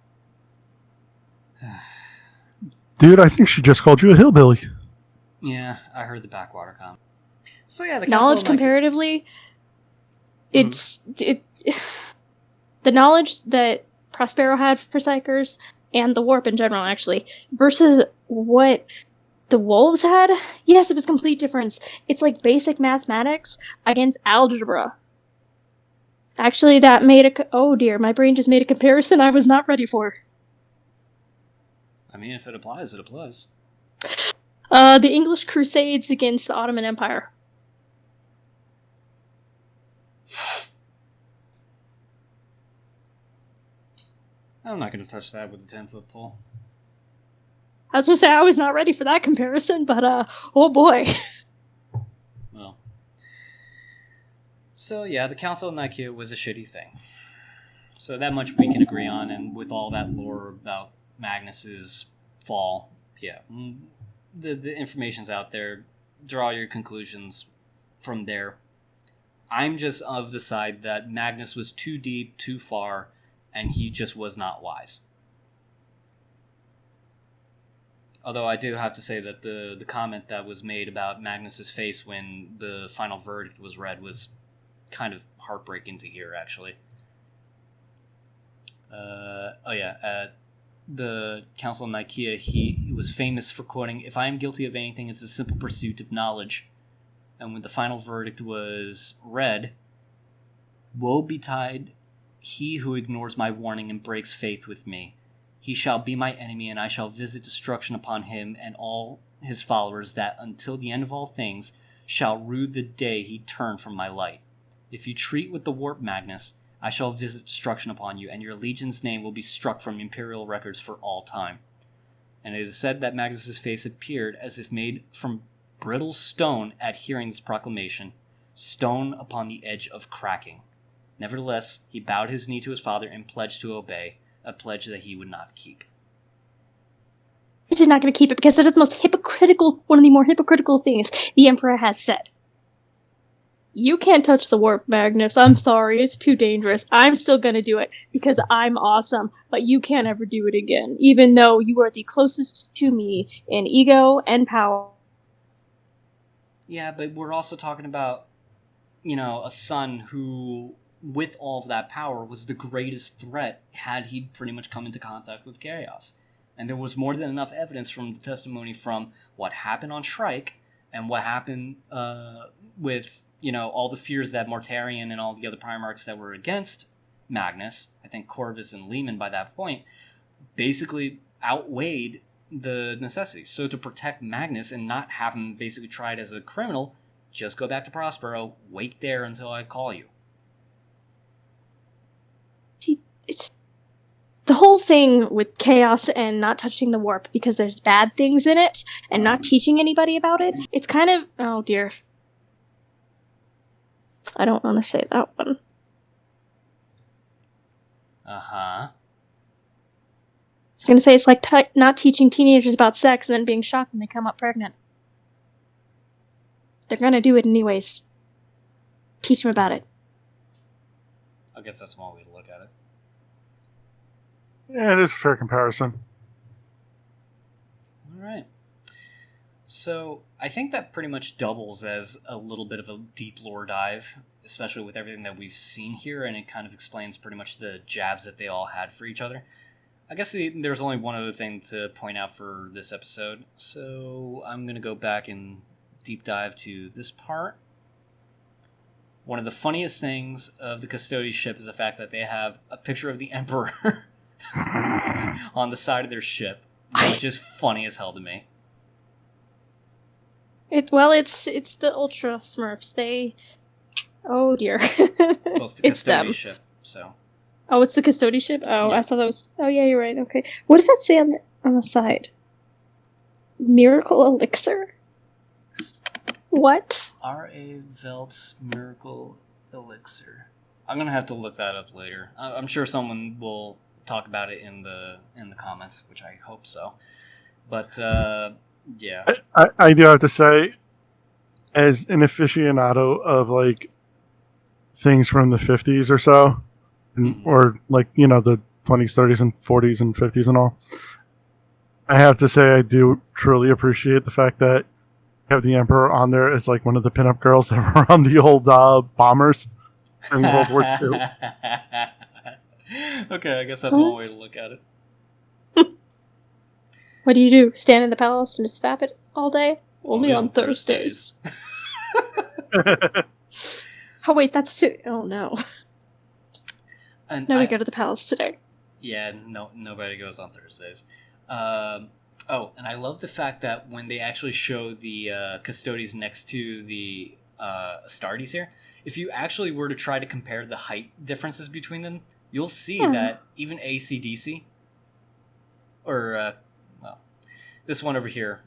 Speaker 2: Dude, I think she just called you a hillbilly.
Speaker 1: Yeah, I heard the backwater comment. So yeah, the
Speaker 3: knowledge comparatively, the knowledge that Prospero had for psychers, and the warp in general, actually, versus what the wolves had, yes, it was a complete difference. It's like basic mathematics against algebra. Actually, that made oh dear, my brain just made a comparison I was not ready for.
Speaker 1: I mean, if it applies, it applies.
Speaker 3: The English Crusades against the Ottoman Empire.
Speaker 1: I'm not going to touch that with a 10-foot pole.
Speaker 3: I was going to say, I was not ready for that comparison, but, oh boy.
Speaker 1: Well. So, yeah, the Council of Nicaea was a shitty thing. So that much we can agree on, and with all that lore about Magnus's fall, yeah, the information's out there. Draw your conclusions from there. I'm just of the side that Magnus was too deep, too far, and he just was not wise. Although I do have to say that the comment that was made about Magnus's face when the final verdict was read was kind of heartbreaking to hear, actually. The Council of Nicaea, he was famous for quoting, "If I am guilty of anything, it's a simple pursuit of knowledge." And when the final verdict was read, "Woe betide he who ignores my warning and breaks faith with me. He shall be my enemy, and I shall visit destruction upon him and all his followers that, until the end of all things, shall rue the day he turned from my light. If you treat with the warp, Magnus, I shall visit destruction upon you, and your legion's name will be struck from imperial records for all time." And it is said that Magnus's face appeared as if made from brittle stone at hearing this proclamation, stone upon the edge of cracking. Nevertheless, he bowed his knee to his father and pledged to obey, a pledge that he would not keep.
Speaker 3: She's not going to keep it because it's one of the more hypocritical things the Emperor has said. You can't touch the warp, Magnus. I'm sorry, it's too dangerous. I'm still going to do it because I'm awesome, but you can't ever do it again, even though you are the closest to me in ego and power.
Speaker 1: Yeah, but we're also talking about, a son who, with all of that power, was the greatest threat had he pretty much come into contact with chaos. And there was more than enough evidence from the testimony from what happened on Shrike and what happened with, all the fears that Mortarion and all the other Primarchs that were against Magnus, I think Corvus and Lehman by that point, basically outweighed the necessity. So to protect Magnus and not have him basically tried as a criminal, just go back to Prospero, wait there until I call you.
Speaker 3: It's the whole thing with chaos and not touching the warp because there's bad things in it and not teaching anybody about it. It's kind of, oh dear. I don't want to say that one.
Speaker 1: Uh-huh.
Speaker 3: I was going to say it's like not teaching teenagers about sex and then being shocked when they come up pregnant. They're going to do it anyways. Teach them about it.
Speaker 1: I guess that's one way to look at it.
Speaker 2: Yeah, it is a fair comparison.
Speaker 1: All right. So I think that pretty much doubles as a little bit of a deep lore dive, especially with everything that we've seen here, and it kind of explains pretty much the jabs that they all had for each other. I guess there's only one other thing to point out for this episode, so I'm going to go back and deep dive to this part. One of the funniest things of the Custodes ship is the fact that they have a picture of the Emperor on the side of their ship, which is funny as hell to me.
Speaker 3: It's the Ultra Smurfs. Oh dear.
Speaker 1: Well, it's the
Speaker 3: It's them.
Speaker 1: Custodes ship, so.
Speaker 3: Oh, it's the Custodes ship? Oh,
Speaker 1: Yeah.
Speaker 3: I thought that was... Oh yeah, you're right. Okay. What does that say on the side? Miracle Elixir? What?
Speaker 1: R.A. Velt's Miracle Elixir. I'm going to have to look that up later. I'm sure someone will talk about it in the comments, which I hope so. But, yeah.
Speaker 2: I do have to say, as an aficionado of, things from the 50s or so, or, the 20s, 30s, and 40s, and 50s and all, I have to say I do truly appreciate the fact that you have the Emperor on there as, one of the pinup girls that were on the old bombers in World War II.
Speaker 1: Okay, I guess that's one way to look at it.
Speaker 3: What do? Stand in the palace and just fap it all day? Only on Thursdays. Oh wait, that's too... Oh no.
Speaker 1: And
Speaker 3: we go to the palace today.
Speaker 1: Yeah, no, nobody goes on Thursdays. And I love the fact that when they actually show the Custodes next to the Astartes here, if you actually were to try to compare the height differences between them, you'll see that even AC/DC, or this one over here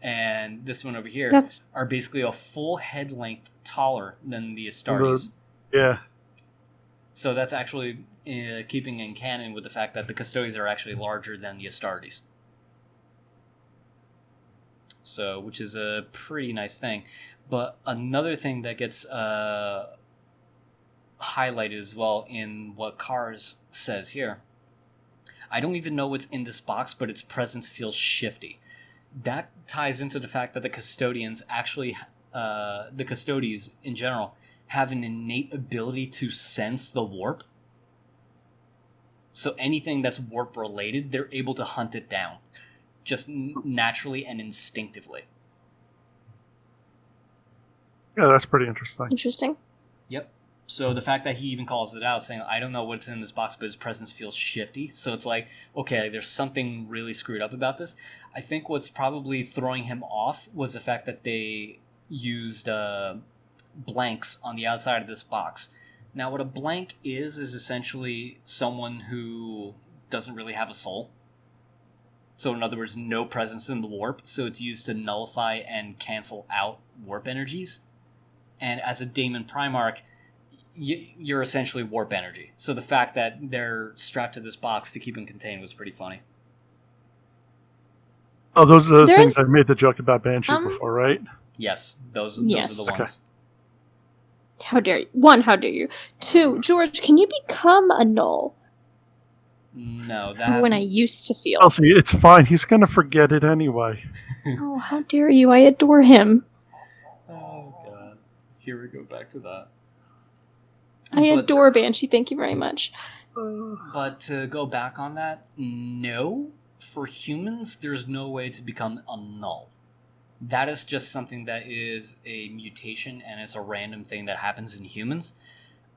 Speaker 1: and this one over here are basically a full head length taller than the Astartes.
Speaker 2: Yeah.
Speaker 1: So that's actually keeping in canon with the fact that the Custodes are actually larger than the Astartes. So, which is a pretty nice thing. But another thing that gets highlighted as well in what Cars says here, I don't even know what's in this box, but its presence feels shifty. That ties into the fact that the Custodians actually, the Custodes in general, have an innate ability to sense the warp. So anything that's warp related, they're able to hunt it down. Just naturally and instinctively.
Speaker 2: Yeah, that's pretty interesting.
Speaker 3: Interesting.
Speaker 1: Yep. So the fact that he even calls it out, saying, I don't know what's in this box, but his presence feels shifty. So it's like, okay, there's something really screwed up about this. I think what's probably throwing him off was the fact that they used blanks on the outside of this box. Now, what a blank is essentially someone who doesn't really have a soul. So in other words, no presence in the warp. So it's used to nullify and cancel out warp energies. And as a Daemon Primarch, you're essentially warp energy. So the fact that they're strapped to this box to keep them contained was pretty funny.
Speaker 2: Oh, those are the
Speaker 3: There's-
Speaker 2: things I made the joke about Banshee before, right?
Speaker 1: Yes, those
Speaker 3: Yes.
Speaker 1: are the
Speaker 2: Okay.
Speaker 1: ones.
Speaker 3: How dare you? One, how dare you? Two, George, can you become a null?
Speaker 1: No, that
Speaker 3: When I used to feel.
Speaker 2: Elsie, it's fine. He's going to forget it anyway.
Speaker 3: Oh, how dare you? I adore him.
Speaker 1: Oh god. Here we go back to that.
Speaker 3: I adore Banshee. Thank you very much.
Speaker 1: But to go back on that, no. For humans, there's no way to become a null. That is just something that is a mutation, and it's a random thing that happens in humans.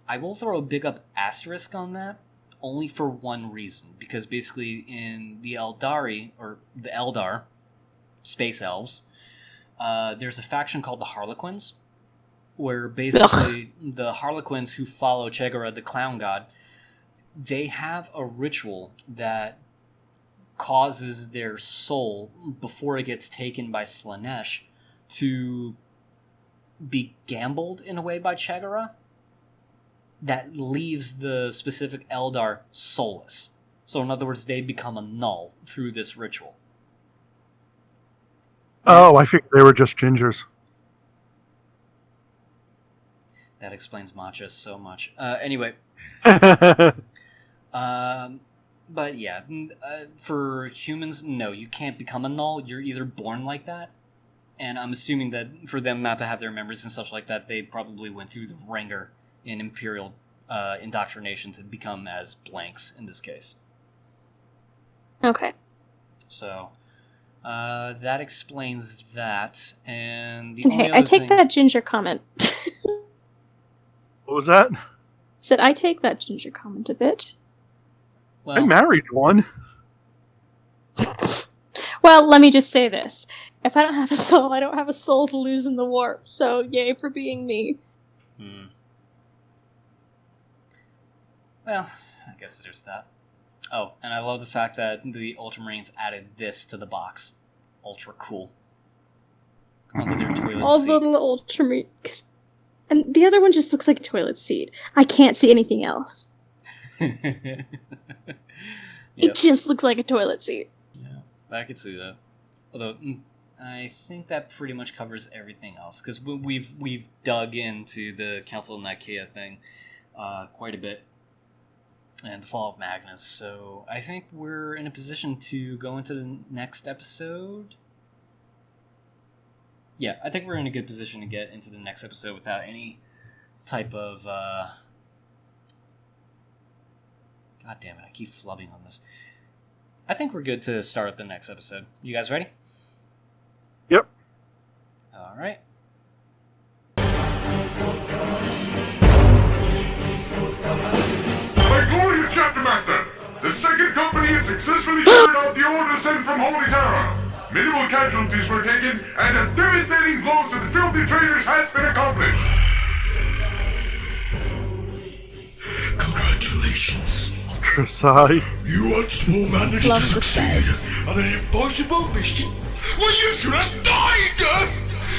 Speaker 1: I will throw a big up asterisk on that, only for one reason. Because basically in the Eldari, or the Eldar, space elves, there's a faction called the Harlequins, where basically the Harlequins who follow Chegara, the clown god, they have a ritual that causes their soul, before it gets taken by Slanesh, to be gambled in a way by Chegara that leaves the specific Eldar soulless. So in other words, they become a null through this ritual.
Speaker 2: Oh, I figured they were just gingers.
Speaker 1: That explains Matcha so much. Anyway. But yeah, for humans, no, you can't become a null. You're either born like that, and I'm assuming that for them not to have their memories and stuff like that, they probably went through the wringer in Imperial indoctrination to become as blanks in this case.
Speaker 3: Okay.
Speaker 1: So, that explains that, and the
Speaker 3: And
Speaker 1: only
Speaker 3: hey,
Speaker 1: other
Speaker 3: I take
Speaker 1: thing...
Speaker 3: that ginger comment.
Speaker 2: What was that?
Speaker 3: Said I take that ginger comment a bit.
Speaker 1: Well,
Speaker 2: I married one.
Speaker 3: Well, let me just say this. If I don't have a soul, I don't have a soul to lose in the warp, so yay for being me.
Speaker 1: Well, I guess there's that. Oh, and I love the fact that the Ultramarines added this to the box. Ultra cool. Onto their toilet
Speaker 3: All
Speaker 1: seat.
Speaker 3: the little ultramarine... And the other one just looks like a toilet seat. I can't see anything else. It just looks like a toilet seat.
Speaker 1: Yeah, I could see that. Although, I think that pretty much covers everything else, because we've dug into the Council of Nicaea thing quite a bit, and the Fall of Magnus, so I think we're in a position to go into the next episode. Yeah, I think we're in a good position to get into the next episode without any type of... God damn it, I keep flubbing on this. I think we're good to start the next episode. You guys ready?
Speaker 2: Yep.
Speaker 1: Alright.
Speaker 4: My glorious chapter master! The second company has successfully carried out the order sent from Holy Terra. Minimal casualties were taken, and a devastating blow to the filthy traitors has been accomplished.
Speaker 12: Congratulations.
Speaker 2: Ultrasai.
Speaker 12: You once more managed
Speaker 3: Love
Speaker 12: to
Speaker 3: the
Speaker 12: succeed on an impossible mission. Well, you should have died!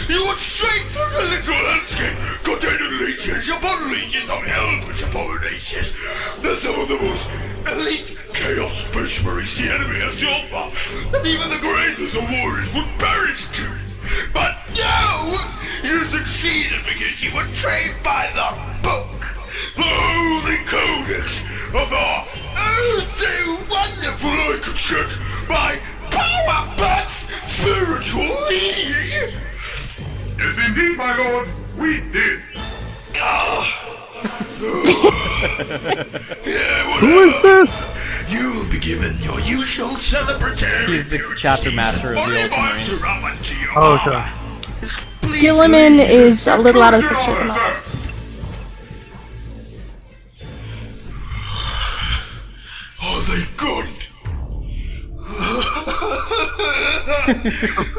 Speaker 12: You went straight for the little landscape, containing leeches upon leeches on helpless upon leeches. They're some of the most elite chaos space marines the enemy has to offer, and even the greatest of warriors would perish to. But no! You succeeded because you were trained by the book, the holy codex of our oh so wonderful I could shut by Power Butt's spiritual liege.
Speaker 4: Yes, indeed, my lord, we did.
Speaker 2: Who is this?
Speaker 12: You'll be given your usual celebratory.
Speaker 1: He's the chapter master of the Ultramarines.
Speaker 2: Oh, okay.
Speaker 3: Gilliman is a little out of the picture at the moment.
Speaker 12: Are they good?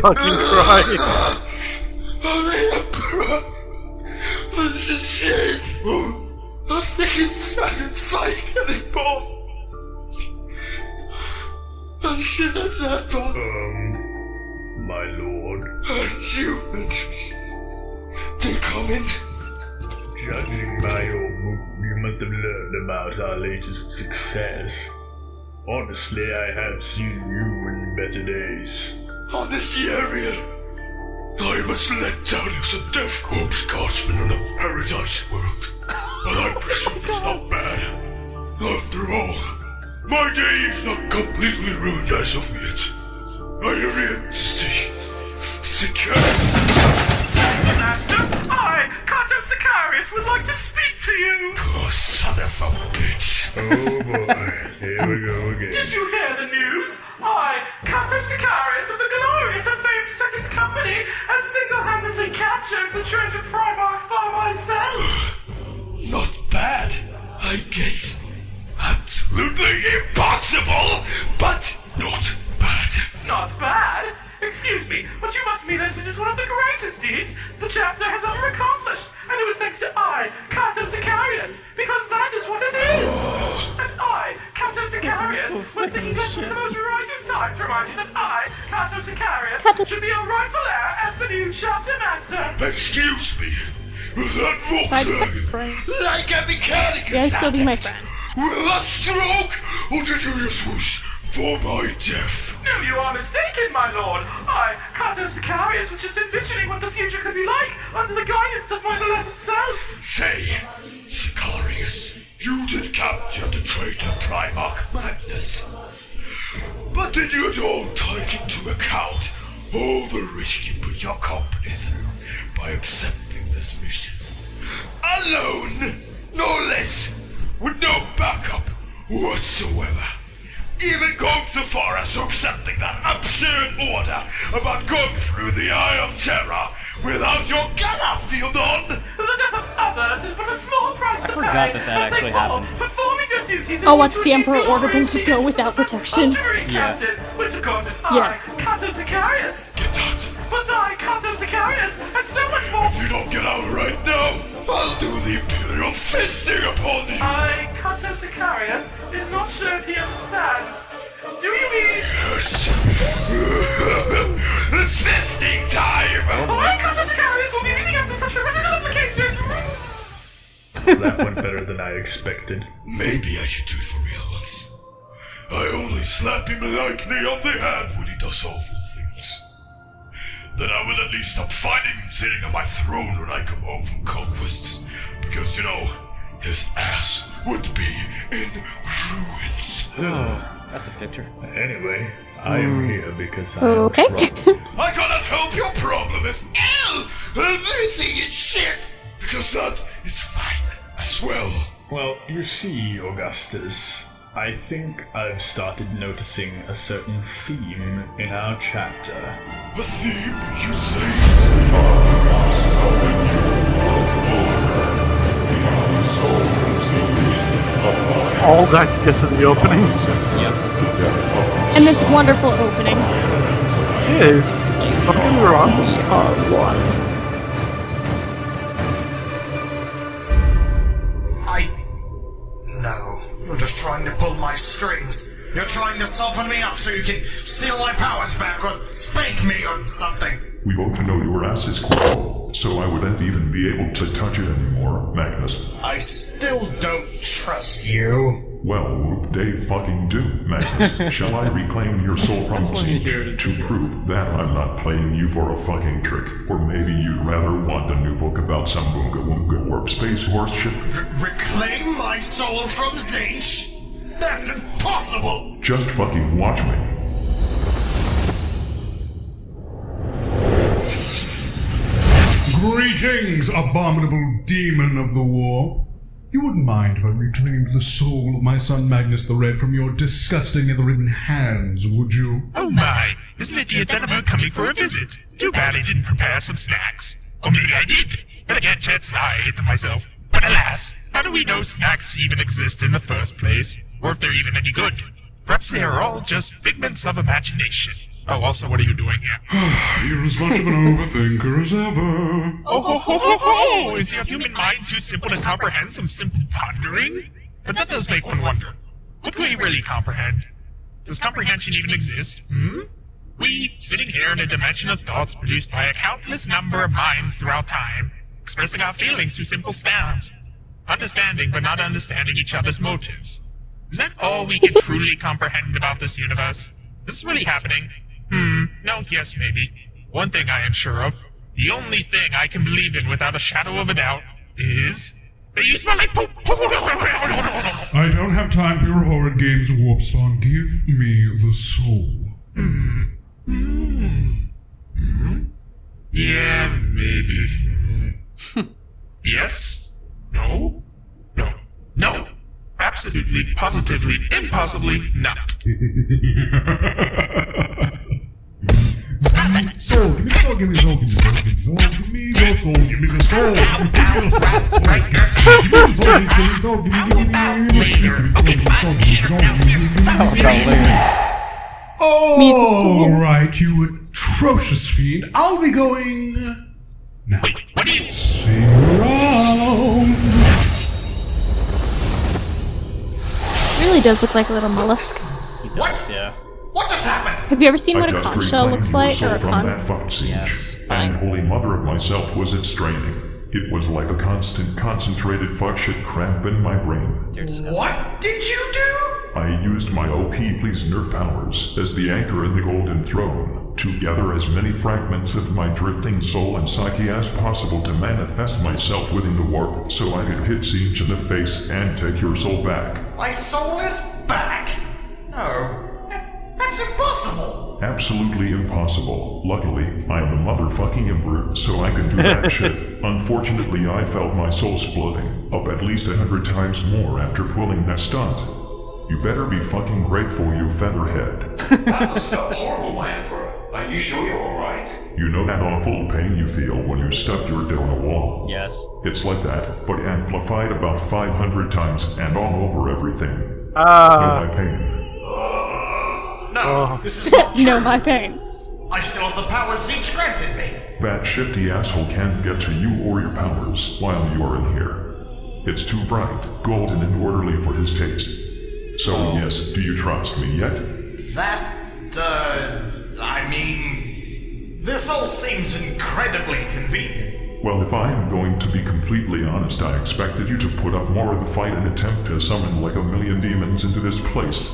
Speaker 2: Fucking crying.
Speaker 12: Oh, the Emperor! This is shameful! Nothing is satisfying anymore! I should have never...
Speaker 8: My lord.
Speaker 12: And you, they come in.
Speaker 8: Judging by your move, you must have learned about our latest success. Honestly, I have seen you in better days.
Speaker 12: on this area. I must let down as a death corpse guardsman on a paradise world. And I presume it's not bad. After all, my day is not completely ruined as of yet. I have yet to see
Speaker 9: Master, I, Kato Sicarius, would like to speak to you.
Speaker 12: Oh, son of a bitch.
Speaker 13: Oh boy, here we go again.
Speaker 9: Did you hear the news? I, Kato Sicarius of the glorious and famed Second Company, has single-handedly captured the treasure Primarch by myself.
Speaker 12: Not bad, I guess. Absolutely impossible, but not bad.
Speaker 9: Not bad? Excuse me, but you must mean that it is one of the greatest deeds the chapter has ever accomplished, and it was thanks to I, Kato Sicarius, because that is what it is! And I, Kato Sicarius, was thinking that it was the most righteous time to remind you that I, Kato Sicarius, should be your rightful heir as the new chapter master!
Speaker 12: Excuse me, was that
Speaker 3: I just
Speaker 12: Volkswagen? Like a mechanic
Speaker 3: You guys still be my friend.
Speaker 12: Will that stroke, or did you just wish for my death?
Speaker 9: No, you are mistaken, my lord. I, Kato Sicarius, was just envisioning what the future could be like under the guidance of my blessed self.
Speaker 12: Say, Sicarius, you did capture the traitor Primarch Magnus. But did you at all take into account all the risk you put your company through by accepting this mission? Alone, no less, with no backup whatsoever. Even going so far as to accepting that absurd order about going through the Eye of Terror without your gala field on.
Speaker 9: The death of others is but a small price to pay.
Speaker 1: I forgot that actually happened.
Speaker 9: Performing your duties
Speaker 3: Oh, what, the Emperor ordered them to go without protection?
Speaker 1: Yeah.
Speaker 9: Captain, which of course is I, Kato Sicarius.
Speaker 12: Get out.
Speaker 9: But I, Kato Sicarius, has so much more.
Speaker 12: If you don't get out right now, I'll do the Imperial fisting upon you.
Speaker 9: I, Kato Sicarius, is not sure if he understands. Do you mean?
Speaker 12: Yes. It's fisting time.
Speaker 9: I, Kato Sicarius, will be meeting after such a critical application.
Speaker 13: That went better than I expected.
Speaker 12: Maybe I should do it for real once. I only slap him lightly on the hand when he does awful things. Then I will at least stop finding him sitting on my throne when I come home from conquests. Because, you know, his ass would be in ruins.
Speaker 1: Oh, that's a picture.
Speaker 13: Anyway, I am here because I
Speaker 3: Okay.
Speaker 12: I cannot help your problem is everything is shit! Because that is fine as well.
Speaker 13: Well, you see, Augustus, I think I've started noticing a certain theme in our chapter.
Speaker 12: A theme, you say?
Speaker 2: All that to get to the opening.
Speaker 3: And this wonderful opening.
Speaker 2: It is. Don't get me wrong.
Speaker 9: No, you're just trying to pull my strings. You're trying to soften me up so you can steal my powers back or spank me or something.
Speaker 8: We both know your ass is cold, so I wouldn't even be able to touch it anymore, Magnus.
Speaker 9: I still don't trust you.
Speaker 8: Well, whoop they fucking do, Magnus. Shall I reclaim your soul from siege to prove that I'm not playing you for a fucking trick? Or maybe you'd rather want a new book about some Woonga Woonga warp space horse shit?
Speaker 9: Reclaim my soul from Zinch? That's impossible!
Speaker 8: Just fucking watch me.
Speaker 14: Greetings, abominable demon of the war. You wouldn't mind if I reclaimed the soul of my son Magnus the Red from your disgusting nether-ridden hands, would you?
Speaker 10: Oh my! Isn't it the Adenoma coming for a visit? Too bad I didn't prepare some snacks. Or maybe I did, but I can't chance I ate them myself. But alas, how do we know snacks even exist in the first place? Or if they're even any good? Perhaps they are all just figments of imagination. Oh, also, what are you doing here?
Speaker 14: You're as much of an overthinker as ever.
Speaker 10: Oh ho ho ho ho! Is your human mind too simple to comprehend some simple pondering? But that does make one wonder. What can we really comprehend? Does comprehension even exist, We, sitting here in a dimension of thoughts produced by a countless number of minds throughout time, expressing our feelings through simple sounds, understanding but not understanding each other's motives. Is that all we can truly comprehend about this universe? Is this really happening?
Speaker 15: no, yes, maybe. One thing I am sure of, the only thing I can believe in without a shadow of a doubt is that you smell like poop.
Speaker 14: I don't have time for your horrid games, Wulfspawn. Give me the soul.
Speaker 15: Yeah, maybe. Yes? No? No. No! Absolutely, positively, impossibly not.
Speaker 14: Stop it! Soul, give me the soul, give me the soul, give me the soul, give me the soul, give me the soul, give me the soul, Alright, you atrocious fiend. I'll be going now.
Speaker 15: Wait, what do you...
Speaker 14: See you around.
Speaker 3: Really does look like a little mollusk.
Speaker 1: He does, yeah.
Speaker 9: What just happened?
Speaker 3: Have you ever seen what a
Speaker 8: just
Speaker 3: conch shell
Speaker 8: reclaimed
Speaker 3: looks
Speaker 8: your
Speaker 3: like?
Speaker 8: soul
Speaker 3: Or a
Speaker 8: from
Speaker 3: conch?
Speaker 8: that fuck siege,
Speaker 1: Yes.
Speaker 8: and holy mother of myself was it straining. It was like a constant concentrated fuck shit cramp in my brain.
Speaker 1: They're disgusting.
Speaker 9: What did you do?
Speaker 8: I used my OP please nerd powers as the anchor in the golden throne to gather as many fragments of my drifting soul and psyche as possible to manifest myself within the warp so I could hit Siege in the face and take your soul back.
Speaker 9: My soul is back? No. That's impossible!
Speaker 8: Absolutely impossible. Luckily, I am the motherfucking emperor, so I can do that shit. Unfortunately, I felt my soul splitting, up at least 100 times more after pulling that stunt. You better be fucking grateful, you featherhead.
Speaker 7: That must have felt horrible, my Emperor. Are you sure you're alright?
Speaker 8: You know that awful pain you feel when you stub your toe in a wall?
Speaker 1: Yes.
Speaker 8: It's like that, but amplified about 500 times and all over everything. Know my pain.
Speaker 9: No, this is not true.
Speaker 3: No, my pain.
Speaker 9: I still have the powers Zeech granted me.
Speaker 8: That shifty asshole can't get to you or your powers while you are in here. It's too bright, golden, and orderly for his taste. So yes, do you trust me yet?
Speaker 9: I mean... This all seems incredibly convenient.
Speaker 8: Well, if I am going to be completely honest, I expected you to put up more of the fight and attempt to summon like a million demons into this place.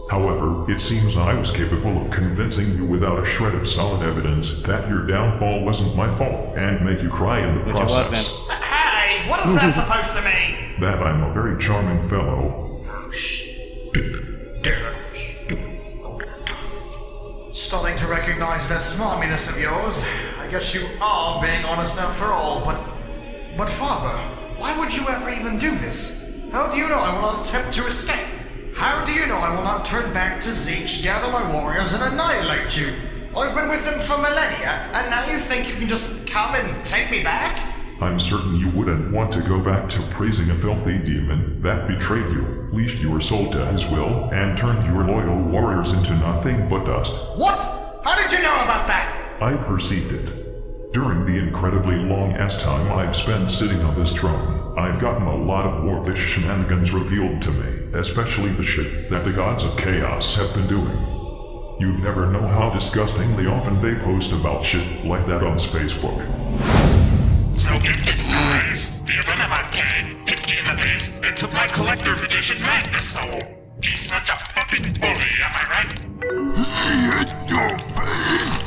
Speaker 8: However, it seems I was capable of convincing you without a shred of solid evidence that your downfall wasn't my fault, and make you cry in the
Speaker 1: Which
Speaker 8: process.
Speaker 1: it wasn't.
Speaker 9: Hey, what is that supposed to mean?
Speaker 8: That I'm a very charming fellow.
Speaker 9: Starting to recognize that smarminess of yours. I guess you are being honest after all, but Father, why would you ever even do this? How do you know I will not attempt to escape? How do you know I will not turn back to Zeech, gather my warriors, and annihilate you? I've been with them for millennia, and now you think you can just come and take me back?
Speaker 8: I'm certain you wouldn't want to go back to praising a filthy demon that betrayed you, leashed your soul to his will, and turned your loyal warriors into nothing but dust.
Speaker 9: What? How did you know about that?
Speaker 8: I perceived it. During the incredibly long-ass time I've spent sitting on this throne, I've gotten a lot of warpish shenanigans revealed to me, especially the shit that the gods of chaos have been doing. You'd never know how disgustingly often they post about shit like that on Facebook.
Speaker 15: So get this nice. The Abenamot gang hit me in the face and took my collector's edition Magnus soul. He's such a fucking bully, am I right?
Speaker 12: He hit your face?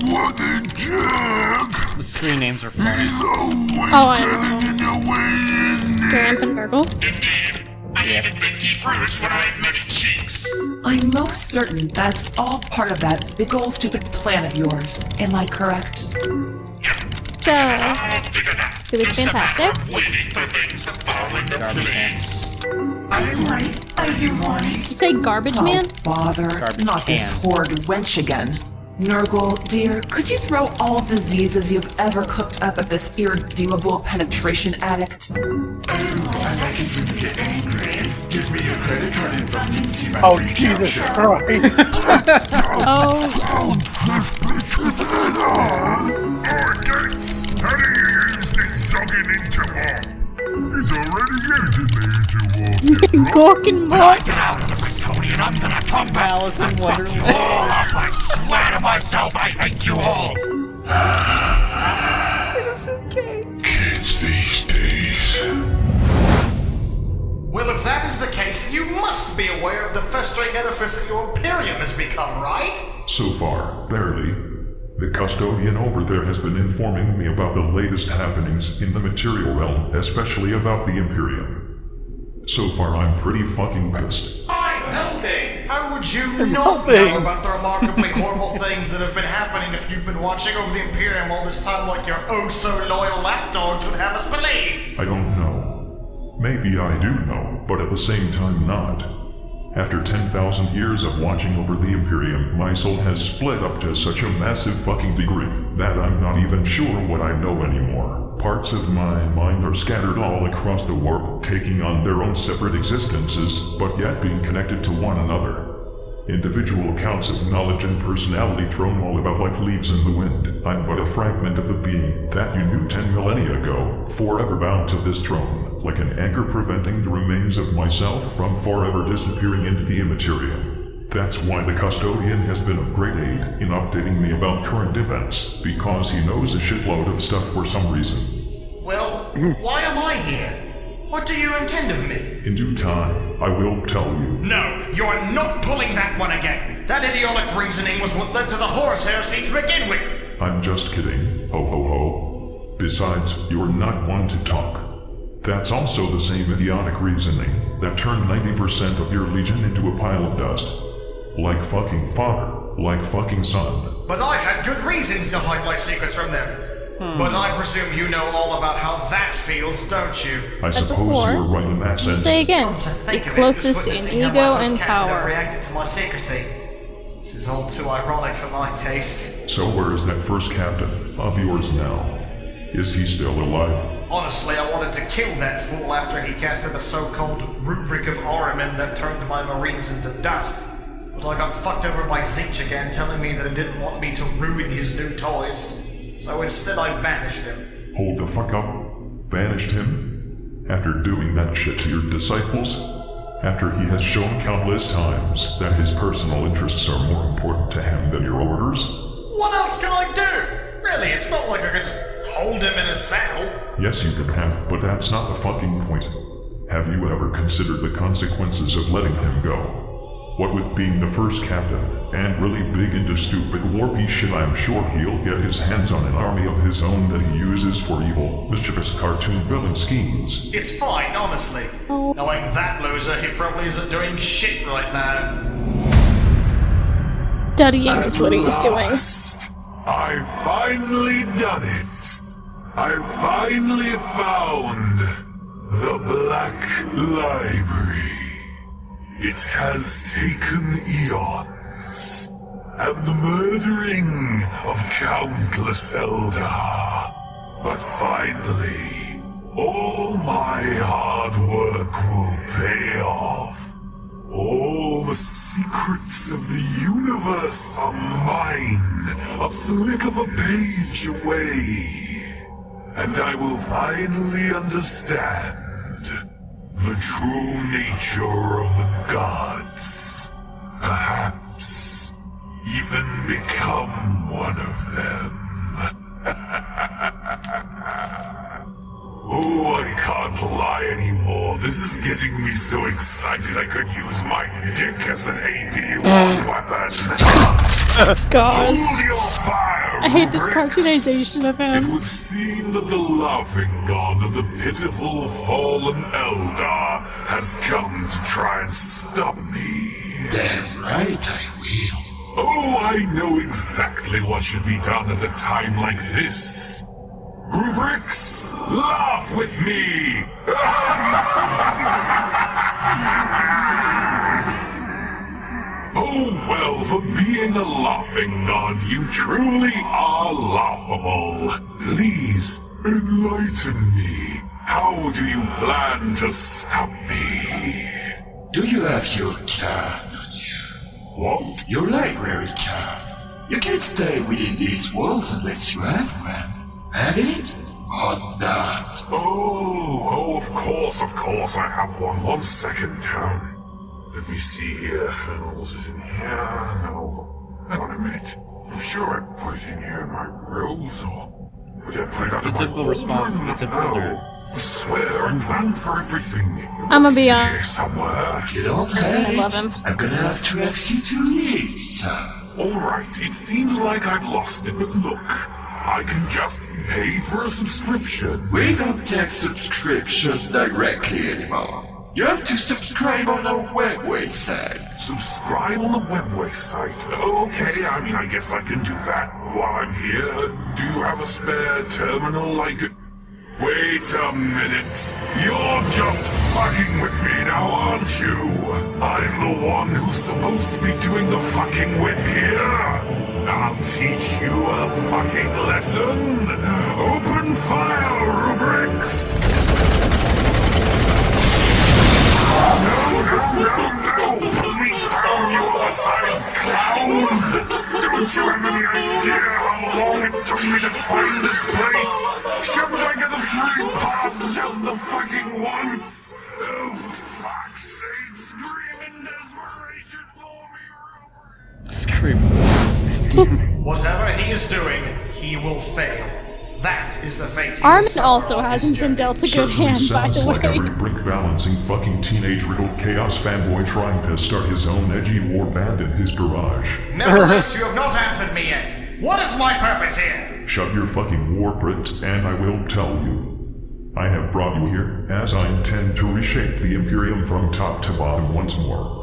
Speaker 12: What a jerk!
Speaker 1: The screen names are funny.
Speaker 3: I know. Grants and Gurgle.
Speaker 15: Indeed. I even think he bruised when I admitted cheeks.
Speaker 16: I'm most certain that's all part of that big ol' stupid plan of yours. Am I correct?
Speaker 3: It was fantastic.
Speaker 15: Waiting for things to fall into place.
Speaker 16: Are you horny? Are you horny?
Speaker 3: Did you say garbage man?
Speaker 16: Bother.
Speaker 1: Garbage
Speaker 16: Not this
Speaker 1: can.
Speaker 16: horrid wench again. Nurgle, dear, could you throw all diseases you've ever cooked up at this irredeemable penetration addict?
Speaker 12: I like it when you get angry. Give me your credit card info and see my
Speaker 2: Oh,
Speaker 12: free
Speaker 2: Jesus
Speaker 12: capture.
Speaker 2: Christ.
Speaker 3: Oh.
Speaker 12: This bitch with it on. Alright, Gates. How do you use this zogging into warp? He's already using the interwarp.
Speaker 3: Gork and Mork.
Speaker 15: Get out of the Victoria and I'm gonna come back.
Speaker 1: Alice in
Speaker 15: and fuck you
Speaker 1: Wonderland.
Speaker 15: all up. I swear to myself I hate you all.
Speaker 1: Citizen Kane.
Speaker 12: Kids these days.
Speaker 9: Well, if that is the case, you must be aware of the festering edifice that your Imperium has become, right?
Speaker 8: So far, barely. The custodian over there has been informing me about the latest happenings in the material realm, especially about the Imperium. So far, I'm pretty fucking pissed.
Speaker 9: I'm helping! How would you not know about the remarkably horrible things that have been happening if you've been watching over the Imperium all this time like your oh-so-loyal lapdogs would have us believe?
Speaker 8: I don't know. Maybe I do know, but at the same time not. After 10,000 years of watching over the Imperium, my soul has split up to such a massive fucking degree that I'm not even sure what I know anymore. Parts of my mind are scattered all across the warp, taking on their own separate existences, but yet being connected to one another. Individual accounts of knowledge and personality thrown all about like leaves in the wind. I'm but a fragment of the being that you knew 10 millennia ago, forever bound to this throne, like an anchor preventing the remains of myself from forever disappearing into the immaterial. That's why the custodian has been of great aid in updating me about current events, because he knows a shitload of stuff for some reason.
Speaker 9: Well, why am I here? What do you intend of me?
Speaker 8: In due time, I will tell you.
Speaker 9: No, you're not pulling that one again. That idiotic reasoning was what led to the horse heresy to begin with.
Speaker 8: I'm just kidding. Ho ho ho. Besides, you're not one to talk. That's also the same idiotic reasoning that turned 90% of your legion into a pile of dust. Like fucking father, like fucking son.
Speaker 9: But I had good reasons to hide my secrets from them. But I presume you know all about how that feels, don't you?
Speaker 8: I suppose you were right in that sense.
Speaker 3: Say again, the closest in ego and power.
Speaker 9: Reacted to my secrecy. This is all too ironic for my taste.
Speaker 8: So where is that first captain of yours now? Is he still alive?
Speaker 9: Honestly, I wanted to kill that fool after he casted the so-called rubric of Ahriman that turned my marines into dust. But I got fucked over by Zinch again, telling me that he didn't want me to ruin his new toys. So instead I banished him.
Speaker 8: Hold the fuck up. Banished him? After doing that shit to your disciples? After he has shown countless times that his personal interests are more important to him than your orders?
Speaker 9: What else can I do? Really, it's not like I could just hold him in a cell.
Speaker 8: Yes, you can have, but that's not the fucking point. Have you ever considered the consequences of letting him go? What with being the first captain, and really big into stupid warpy shit, I'm sure he'll get his hands on an army of his own that he uses for evil, mischievous cartoon villain schemes.
Speaker 9: It's fine, honestly. Knowing that loser, he probably isn't doing shit right now.
Speaker 3: Studying is what he's doing.
Speaker 12: I've finally done it. I've finally found the Black Library. It has taken eons, and the murdering of countless Eldar. But finally, all my hard work will pay off. All the secrets of the universe are mine, a flick of a page away. And I will finally understand the true nature of the gods. Perhaps even become one of them. Oh, I can't lie anymore. This is getting me so excited I could use my dick as an AP1 weapon.
Speaker 3: Gosh.
Speaker 12: Hold your fire,
Speaker 3: I hate this
Speaker 12: Rubrics.
Speaker 3: cartoonization of him.
Speaker 12: It would seem that the laughing god of the pitiful fallen Eldar has come to try and stop me.
Speaker 15: Damn right I will.
Speaker 12: Oh, I know exactly what should be done at a time like this. Rubrics, laugh with me! Oh, well, for being a laughing god, you truly are laughable. Please, enlighten me. How do you plan to stop me?
Speaker 15: Do you have your card on you?
Speaker 12: What?
Speaker 15: Your library card. You can't stay within these walls unless you have one. Have it? Or not?
Speaker 12: Oh, of course, I have one. 1 second. Let me see here. Was it in here? No. Hang on a minute. I'm sure I put it in here in my robes, or would I put it under
Speaker 1: The
Speaker 12: my
Speaker 1: typical response of the typical nerd.
Speaker 12: I swear I planned for everything.
Speaker 3: I'm gonna be
Speaker 12: Here somewhere.
Speaker 15: If you don't have
Speaker 3: I love
Speaker 15: it,
Speaker 3: him.
Speaker 15: I'm gonna have to ask you to leave, son. Alright, it seems like I've lost it, but look, I can just pay for a subscription.
Speaker 17: We don't take subscriptions directly anymore. You have to subscribe on our website.
Speaker 15: Subscribe on the website? Oh, okay, I mean, I guess I can do that. While I'm here, do you have a spare terminal I could... Wait a minute. You're just fucking with me now, aren't you? I'm the one who's supposed to be doing the fucking with here. I'll teach you a fucking lesson. Open file, rubrics. No! Put me down, you oversized clown! Don't you have any idea how long it took me to find this place? Shouldn't I get a free pass just the fucking once? Oh, for fuck's sake, scream in desperation for me,
Speaker 1: Scream.
Speaker 9: Whatever he is doing, he will fail. That is the fate he
Speaker 3: Armin
Speaker 9: will suffer
Speaker 3: also
Speaker 9: on his
Speaker 3: hasn't been dealt a good hand, by the
Speaker 8: Sounds like
Speaker 3: way.
Speaker 8: every brick-balancing fucking teenage-riddled chaos fanboy trying to start his own edgy war band in his garage.
Speaker 9: Nevertheless, you have not answered me yet. What is my purpose here?
Speaker 8: Shut your fucking war, Brit, and I will tell you. I have brought you here as I intend to reshape the Imperium from top to bottom once more.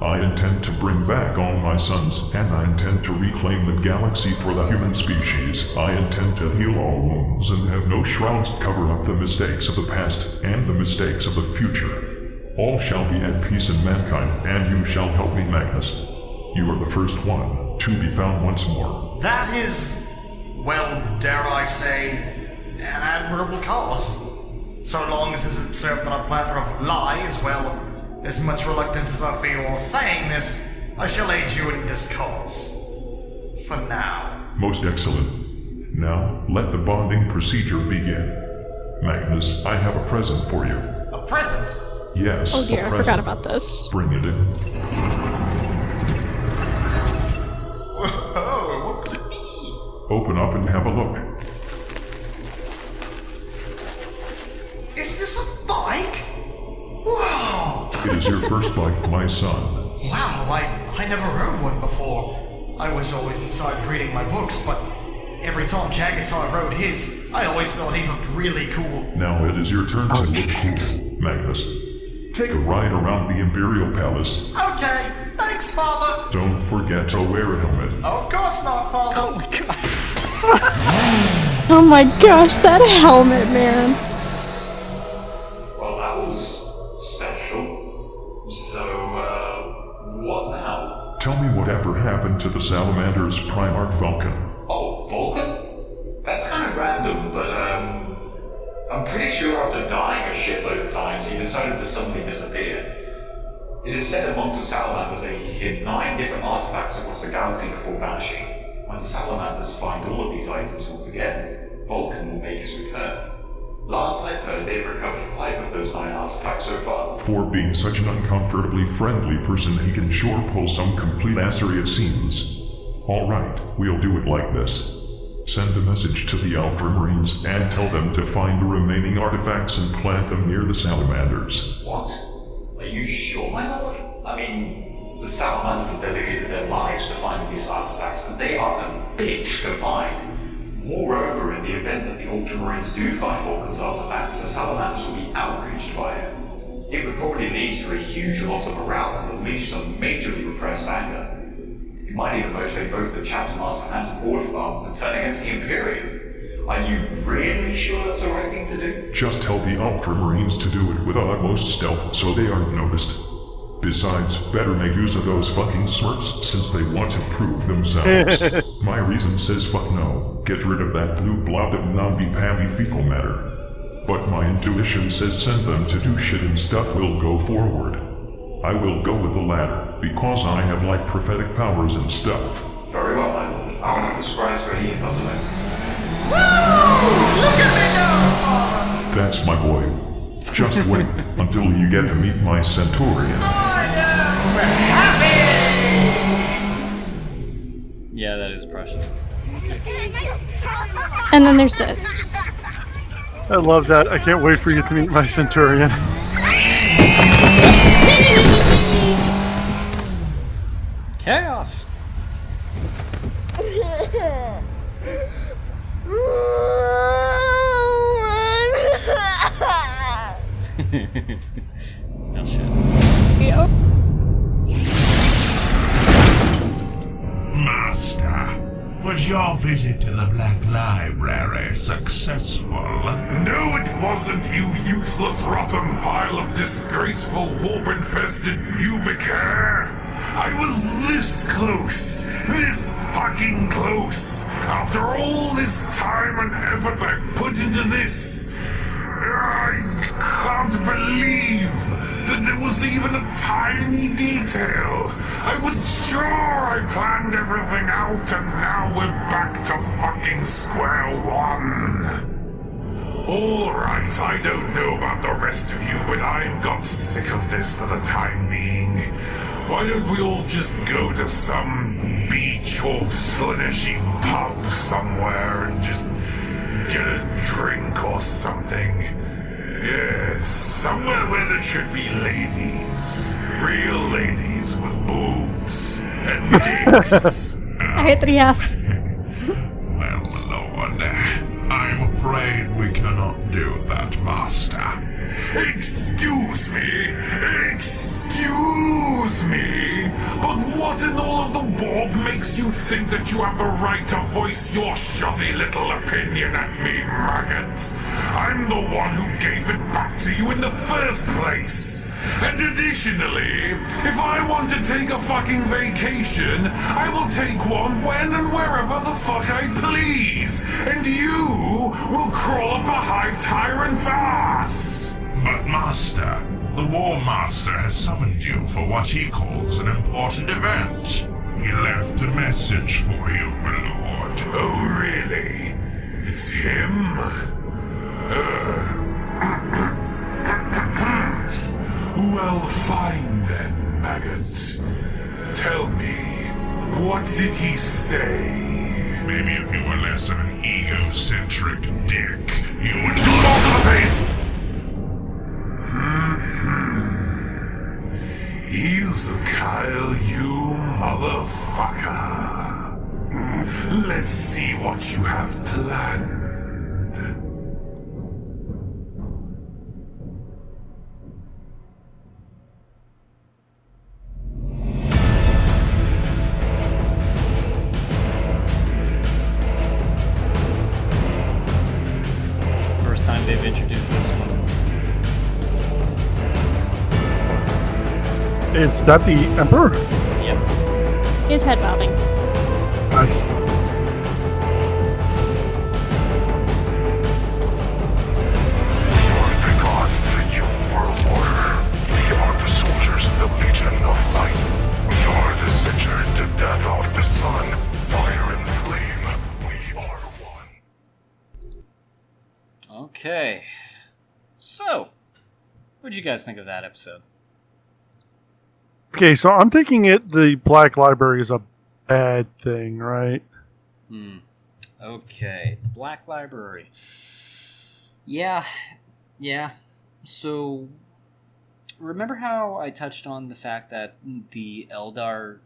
Speaker 8: I intend to bring back all my sons, and I intend to reclaim the galaxy for the human species. I intend to heal all wounds and have no shrouds to cover up the mistakes of the past and the mistakes of the future. All shall be at peace in mankind, and you shall help me, Magnus. You are the first one to be found once more.
Speaker 9: That is, well, dare I say, an admirable cause. So long as it isn't served on a platter of lies, well, as much reluctance as I feel while saying this, I shall aid you in this cause. For now.
Speaker 8: Most excellent. Now, let the bonding procedure begin. Magnus, I have a present for you.
Speaker 9: A present?
Speaker 8: Yes,
Speaker 3: Oh dear, I forgot about this.
Speaker 8: Bring it in.
Speaker 9: Whoa, what could it be?
Speaker 8: Open up and have a look.
Speaker 9: Is this a bike? Wow!
Speaker 8: It is your first bike, my son.
Speaker 9: Wow, I never rode one before. I was always inside reading my books, but every time Jagatai rode his, I always thought he looked really cool.
Speaker 8: Now it is your turn to look cool, Magnus. Take a ride around the Imperial Palace.
Speaker 9: Okay, thanks, Father.
Speaker 8: Don't forget to wear a helmet.
Speaker 9: Of course not, Father.
Speaker 1: Oh my god.
Speaker 3: Oh my gosh, that helmet, man.
Speaker 7: Well, that was special. So, what now?
Speaker 8: Tell me whatever happened to the Salamander's Primarch Vulcan.
Speaker 7: Oh, Vulcan? That's kind of random, but, I'm pretty sure after dying a shitload of times, he decided to suddenly disappear. It is said amongst the Salamanders that he hid 9 different artifacts across the galaxy before vanishing. When the Salamanders find all of these items once again, Vulcan will make his return. Last I've heard, they've recovered 5 of those 9 artifacts so far.
Speaker 8: For being such an uncomfortably friendly person, he can sure pull some complete assery, it seems. Alright, we'll do it like this. Send a message to the Ultramarines and tell them to find the remaining artifacts and plant them near the Salamanders.
Speaker 7: What? Are you sure, my lord? I mean, the Salamanders have dedicated their lives to finding these artifacts, and they are a bitch to find. Moreover, in the event that the Ultramarines do find Vulcan's artifacts, the Salamanders will be outraged by it. It would probably lead to a huge loss of morale and unleash some majorly repressed anger. It might even motivate both the Chapter Master and Forward Father to turn against the Imperium. Are you really sure that's the right thing to do?
Speaker 8: Just tell the Ultramarines to do it with utmost stealth so they aren't noticed. Besides, better make use of those fucking smirks since they want to prove themselves. My reason says fuck no. Get rid of that blue blob of namby-pamby fecal matter. But my intuition says send them to do shit and stuff will go forward. I will go with the latter, because I have like prophetic powers and stuff.
Speaker 7: Very well, my lord. I'll have the scribes ready in not a moment.
Speaker 9: Woo! Look at me go, Father!
Speaker 8: That's my boy. Just wait until you get to meet my Centurion.
Speaker 9: I am happy!
Speaker 1: Yeah, that is precious.
Speaker 3: And then there's this.
Speaker 2: I love that. I can't wait for you to meet my Centurion.
Speaker 1: Chaos! Oh shit.
Speaker 3: Yep.
Speaker 12: Master, was your visit to the Black Library successful?
Speaker 15: No, it wasn't, you useless, rotten pile of disgraceful, warp-infested pubic hair. I was this close, this fucking close. After all this time and effort I've put into this, I can't believe that there was even a tiny detail. I was sure I planned everything out, and now we're back to fucking square one. Alright, I don't know about the rest of you, but I've got sick of this for the time being. Why don't we all just go to some beach or slushy pub somewhere and just get a drink or something? Yes, somewhere where there should be ladies. Real ladies with boobs and dicks.
Speaker 3: I hate that he asked.
Speaker 12: Well, Lord, I'm afraid we cannot do that, Master.
Speaker 15: Excuse me? Excuse me? But what in all of the world makes you think that you have the right to voice your shoddy little opinion at me, maggot? I'm the one who gave it back to you in the first place. And additionally, if I want to take a fucking vacation, I will take one when and wherever the fuck I please. And you will crawl up a hive tyrant's ass.
Speaker 12: But Master, the War Master has summoned you for what he calls an important event. He left a message for you, my lord.
Speaker 15: Oh, really? It's him? Well, fine then, maggot. Tell me, what did he say?
Speaker 12: Maybe if you were less of an egocentric dick, you would...
Speaker 15: Do it all to the face! Here's the Kyle, you motherfucker. Let's see what you have planned.
Speaker 1: First time they've introduced this one.
Speaker 2: Is that the Emperor?
Speaker 1: Yep.
Speaker 3: His head bobbing.
Speaker 2: Nice.
Speaker 15: The gods to your world order. We are the soldiers of the Legion of Light. We are the center and the death of the sun. Fire and flame. We are one.
Speaker 1: Okay. So, what'd you guys think of that episode?
Speaker 2: Okay, so I'm thinking the Black Library is a bad thing, right?
Speaker 1: Okay, the Black Library. Yeah. So, remember how I touched on the fact that the Eldar,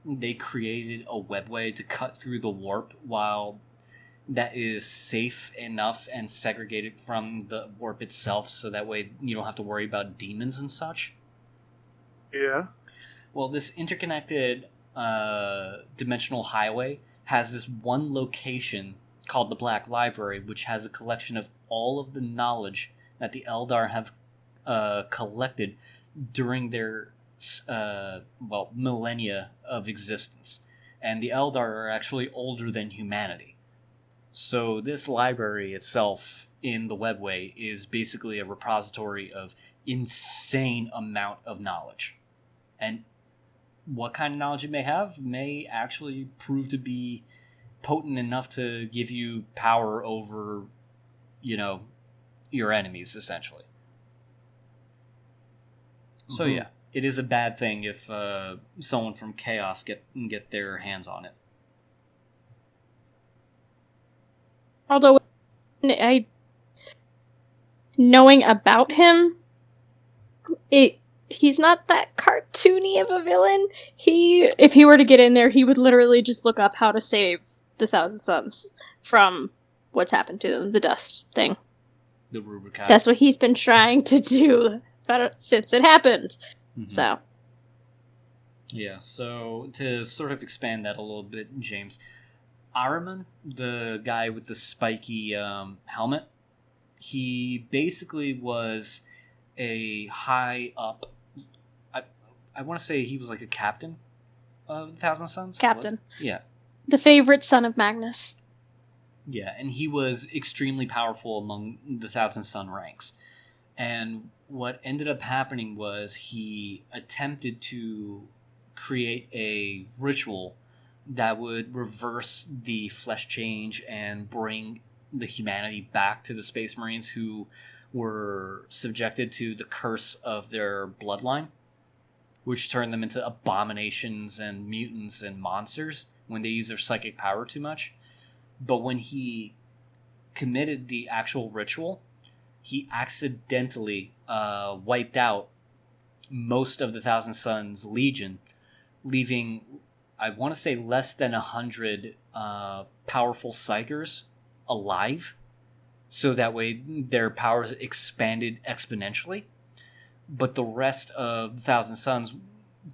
Speaker 1: they created a webway to cut through the warp while that is safe enough and segregated from the warp itself, so that way you don't have to worry about demons and such?
Speaker 2: Yeah.
Speaker 1: Well, this interconnected dimensional highway has this one location called the Black Library, which has a collection of all of the knowledge that the Eldar have collected during their millennia of existence. And the Eldar are actually older than humanity. So this library itself in the webway is basically a repository of insane amount of knowledge. And what kind of knowledge it may have may actually prove to be potent enough to give you power over, your enemies, essentially. So yeah, it is a bad thing if someone from Chaos get their hands on it.
Speaker 3: Although, knowing about him, he's not that cartoony of a villain. If he were to get in there, he would literally just look up how to save the Thousand Sons from what's happened to them, the dust thing.
Speaker 1: The rubric.
Speaker 3: That's what he's been trying to do since it happened.
Speaker 1: Mm-hmm.
Speaker 3: So.
Speaker 1: Yeah, so to sort of expand that a little bit, James, Ahriman, the guy with the spiky helmet, he basically was a high up, I want to say he was like a captain of the Thousand Sons?
Speaker 3: Captain.
Speaker 1: Yeah.
Speaker 3: The favorite son of Magnus.
Speaker 1: Yeah, and he was extremely powerful among the Thousand Son ranks. And what ended up happening was he attempted to create a ritual that would reverse the flesh change and bring the humanity back to the Space Marines who were subjected to the curse of their bloodline, which turned them into abominations and mutants and monsters when they use their psychic power too much. But when he committed the actual ritual, he accidentally wiped out most of the Thousand Sons Legion, leaving, I want to say, less than 100 powerful psychers alive, so that way their powers expanded exponentially. But the rest of the Thousand Sons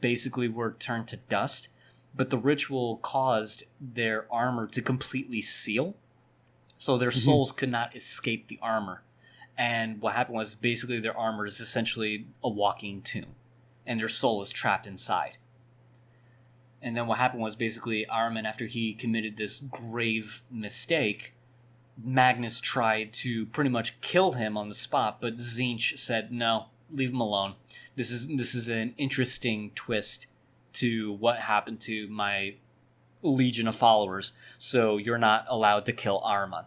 Speaker 1: basically were turned to dust, but the ritual caused their armor to completely seal, so their souls could not escape the armor. And what happened was basically their armor is essentially a walking tomb, and their soul is trapped inside. And then what happened was basically Ahriman, after he committed this grave mistake, Magnus tried to pretty much kill him on the spot, but Tzeentch said, no, leave him alone. This is an interesting twist to what happened to my legion of followers, so you're not allowed to kill Ahriman.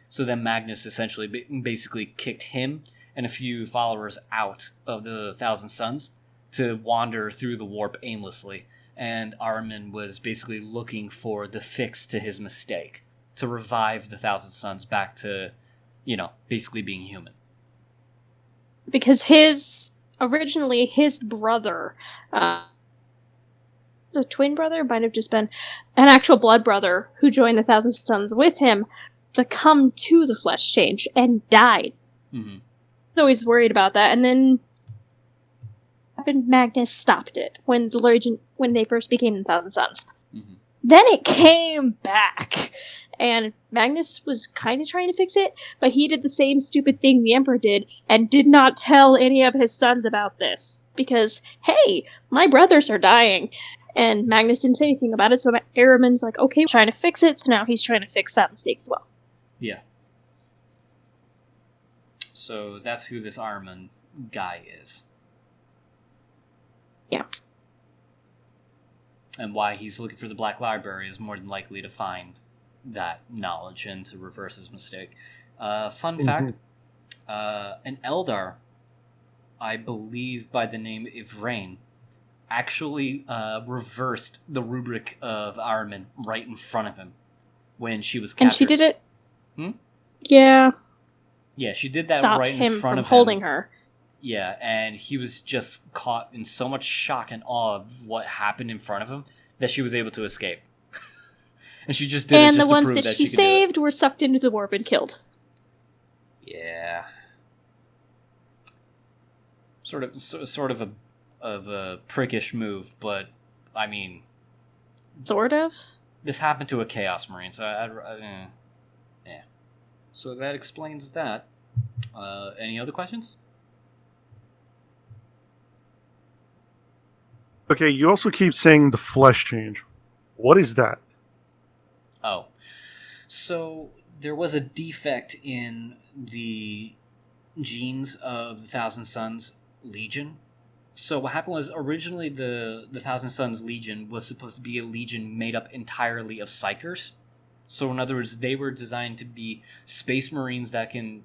Speaker 1: So then Magnus essentially basically kicked him and a few followers out of the Thousand Sons to wander through the warp aimlessly. And Ahriman was basically looking for the fix to his mistake, to revive the Thousand Sons back to, basically being human.
Speaker 3: Because originally his brother, the twin brother, might have just been an actual blood brother who joined the Thousand Sons with him, succumbed to the flesh change and died.
Speaker 1: Mm-hmm.
Speaker 3: Was always worried about that, and then Magnus stopped it when they first became the Thousand Sons.
Speaker 1: Mm-hmm.
Speaker 3: Then it came back, and Magnus was kind of trying to fix it, but he did the same stupid thing the Emperor did and did not tell any of his sons about this because, hey, my brothers are dying. And Magnus didn't say anything about it, so Ahriman's like, okay, we're trying to fix it, so now he's trying to fix that mistake as well.
Speaker 1: Yeah. So that's who this Ahriman guy is.
Speaker 3: Yeah.
Speaker 1: And why he's looking for the Black Library is more than likely to find that knowledge and to reverse his mistake. Fun fact, an Eldar, I believe by the name Ivrain, actually reversed the rubric of Ahriman right in front of him when she was captured.
Speaker 3: And she did it?
Speaker 1: Hmm?
Speaker 3: Yeah.
Speaker 1: Yeah, she did that
Speaker 3: Stop
Speaker 1: right in front
Speaker 3: from
Speaker 1: of
Speaker 3: holding
Speaker 1: him.
Speaker 3: her.
Speaker 1: Yeah, and he was just caught in so much shock and awe of what happened in front of him that she was able to escape. And she just did it just to prove that she could do it.
Speaker 3: And the ones that she saved were sucked into the warp and killed.
Speaker 1: Yeah. Sort of a prickish move, but I mean,
Speaker 3: sort of.
Speaker 1: This happened to a Chaos Marine, so yeah. So that explains that. Any other questions?
Speaker 2: Okay, you also keep saying the flesh change. What is that?
Speaker 1: Oh. So there was a defect in the genes of the Thousand Sons Legion. So what happened was originally the Thousand Sons Legion was supposed to be a legion made up entirely of psychers. So in other words, they were designed to be space marines that can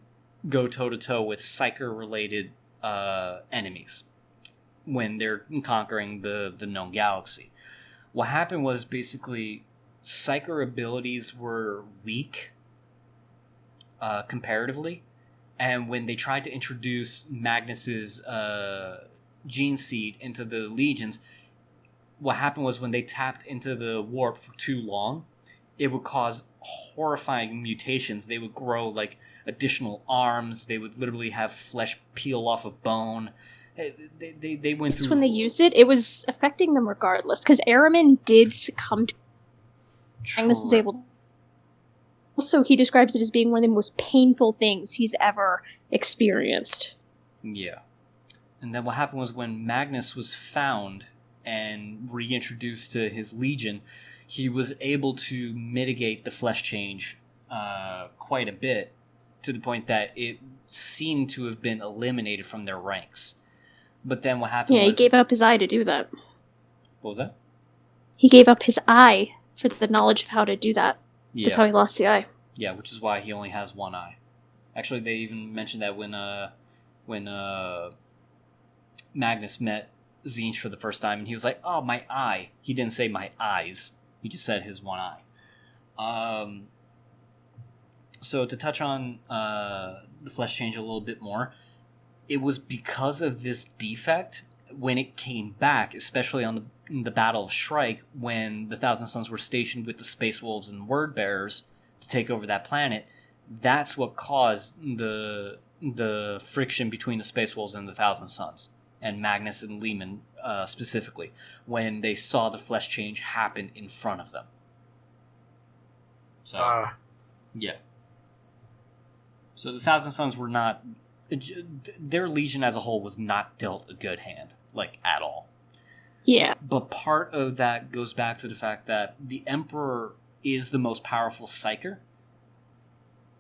Speaker 1: go toe-to-toe with psyker-related enemies when they're conquering the known galaxy. What happened was basically psyker abilities were weak comparatively, and when they tried to introduce Magnus's gene seed into the legions, what happened was when they tapped into the warp for too long, it would cause horrifying mutations. They would grow like additional arms. They would literally have flesh peel off of bone. They went
Speaker 3: Just
Speaker 1: through.
Speaker 3: when they used it, it was affecting them regardless. Because Araman did succumb to Magnus was able to. Also, he describes it as being one of the most painful things he's ever experienced.
Speaker 1: Yeah. And then what happened was when Magnus was found and reintroduced to his legion, he was able to mitigate the flesh change quite a bit, to the point that it seemed to have been eliminated from their ranks. But then what happened was...
Speaker 3: Yeah, he gave up his eye to do that.
Speaker 1: What was that?
Speaker 3: He gave up his eye for the knowledge of how to do that.
Speaker 1: Yeah.
Speaker 3: That's how he lost the eye.
Speaker 1: Yeah, which is why he only has one eye. Actually, they even mentioned that when Magnus met Tzeentch for the first time, and he was like, "Oh, my eye." He didn't say my eyes. He just said his one eye. So to touch on the flesh change a little bit more, it was because of this defect when it came back, especially on the Battle of Shrike, when the Thousand Sons were stationed with the Space Wolves and Word Bearers to take over that planet. That's what caused the friction between the Space Wolves and the Thousand Sons, and Magnus and Lehman specifically, when they saw the flesh change happen in front of them. So, yeah. So the Thousand Sons were not... Their legion as a whole was not dealt a good hand, like, at all.
Speaker 3: Yeah.
Speaker 1: But part of that goes back to the fact that the Emperor is the most powerful psyker,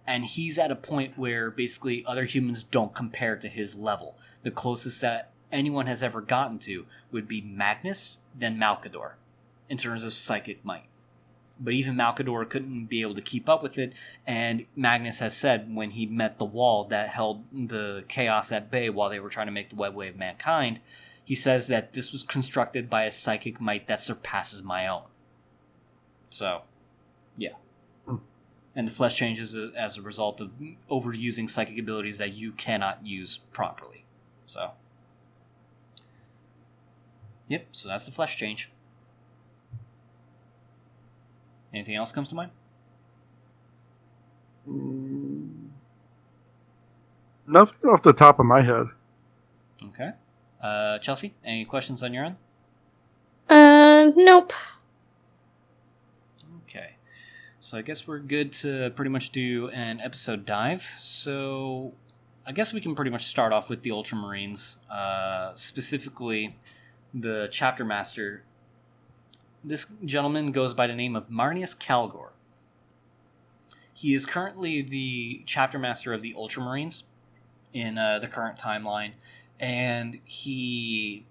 Speaker 1: and he's at a point where basically other humans don't compare to his level. The closest that anyone has ever gotten to would be Magnus, then Malkador, in terms of psychic might. But even Malkador couldn't be able to keep up with it, and Magnus has said when he met the wall that held the chaos at bay while they were trying to make the webway of mankind, he says that this was constructed by a psychic might that surpasses my own. So, yeah. And the flesh changes as a result of overusing psychic abilities that you cannot use properly. So, yep, so that's the flesh change. Anything else comes to mind?
Speaker 2: Nothing off the top of my head.
Speaker 1: Okay. Chelsea, any questions on your end?
Speaker 3: Nope.
Speaker 1: Okay. So I guess we're good to pretty much do an episode dive. So I guess we can pretty much start off with the Ultramarines, specifically the Chapter Master. This gentleman goes by the name of Marneus Calgor. He is currently the Chapter Master of the Ultramarines in the current timeline, and he's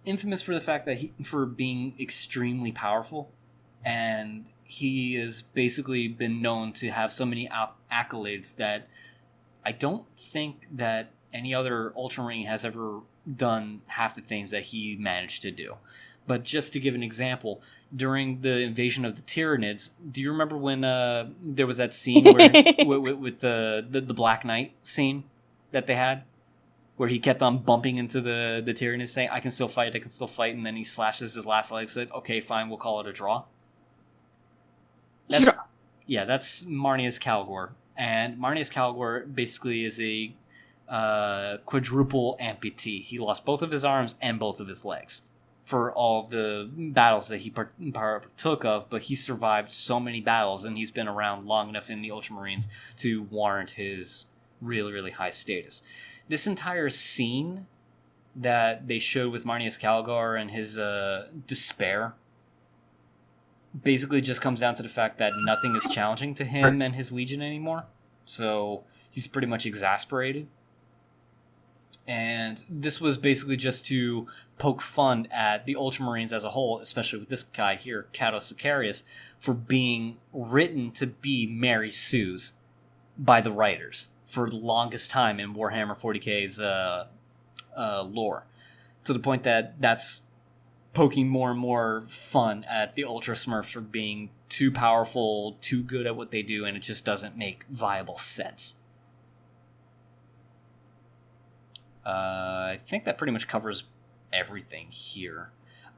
Speaker 1: infamous for the fact that for being extremely powerful, and he has basically been known to have so many accolades that I don't think that any other Ultramarine has ever done half the things that he managed to do. But just to give an example, during the invasion of the Tyranids, do you remember when there was that scene where, with the Black Knight scene that they had, where he kept on bumping into the Tyranids saying, I can still fight, and then he slashes his last leg, said, okay, fine, we'll call it a draw. That's Marneus Calgor. And Marneus Calgor basically is a quadruple amputee. He lost both of his arms and both of his legs for all of the battles that he partook of, but he survived so many battles, and he's been around long enough in the Ultramarines to warrant his really, really high status. This entire scene that they showed with Marneus Calgor and his despair basically just comes down to the fact that nothing is challenging to him and his legion anymore, so he's pretty much exasperated. And this was basically just to poke fun at the Ultramarines as a whole, especially with this guy here, Cato Sicarius, for being written to be Mary Sue's by the writers for the longest time in Warhammer 40k's lore. To the point that that's poking more and more fun at the Ultra Smurfs for being too powerful, too good at what they do, and it just doesn't make viable sense. I think that pretty much covers everything here.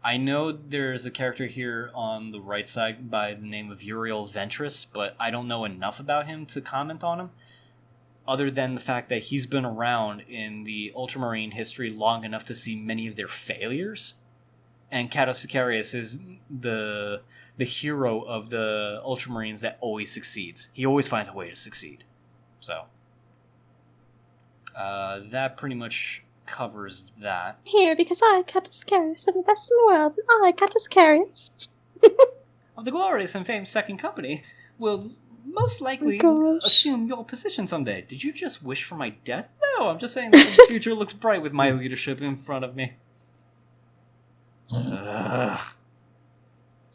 Speaker 1: I know there's a character here on the right side by the name of Uriel Ventress, but I don't know enough about him to comment on him, other than the fact that he's been around in the Ultramarine history long enough to see many of their failures. And Cato Sicarius is the hero of the Ultramarines that always succeeds. He always finds a way to succeed. So, that pretty much covers that.
Speaker 3: Here, because I, Catus Carius, am the best in the world, and I, Catus Carius,
Speaker 1: of the glorious and famed Second Company, will most likely
Speaker 3: gosh.
Speaker 1: assume your position someday. Did you just wish for my death? No, I'm just saying that the future looks bright with my leadership in front of me.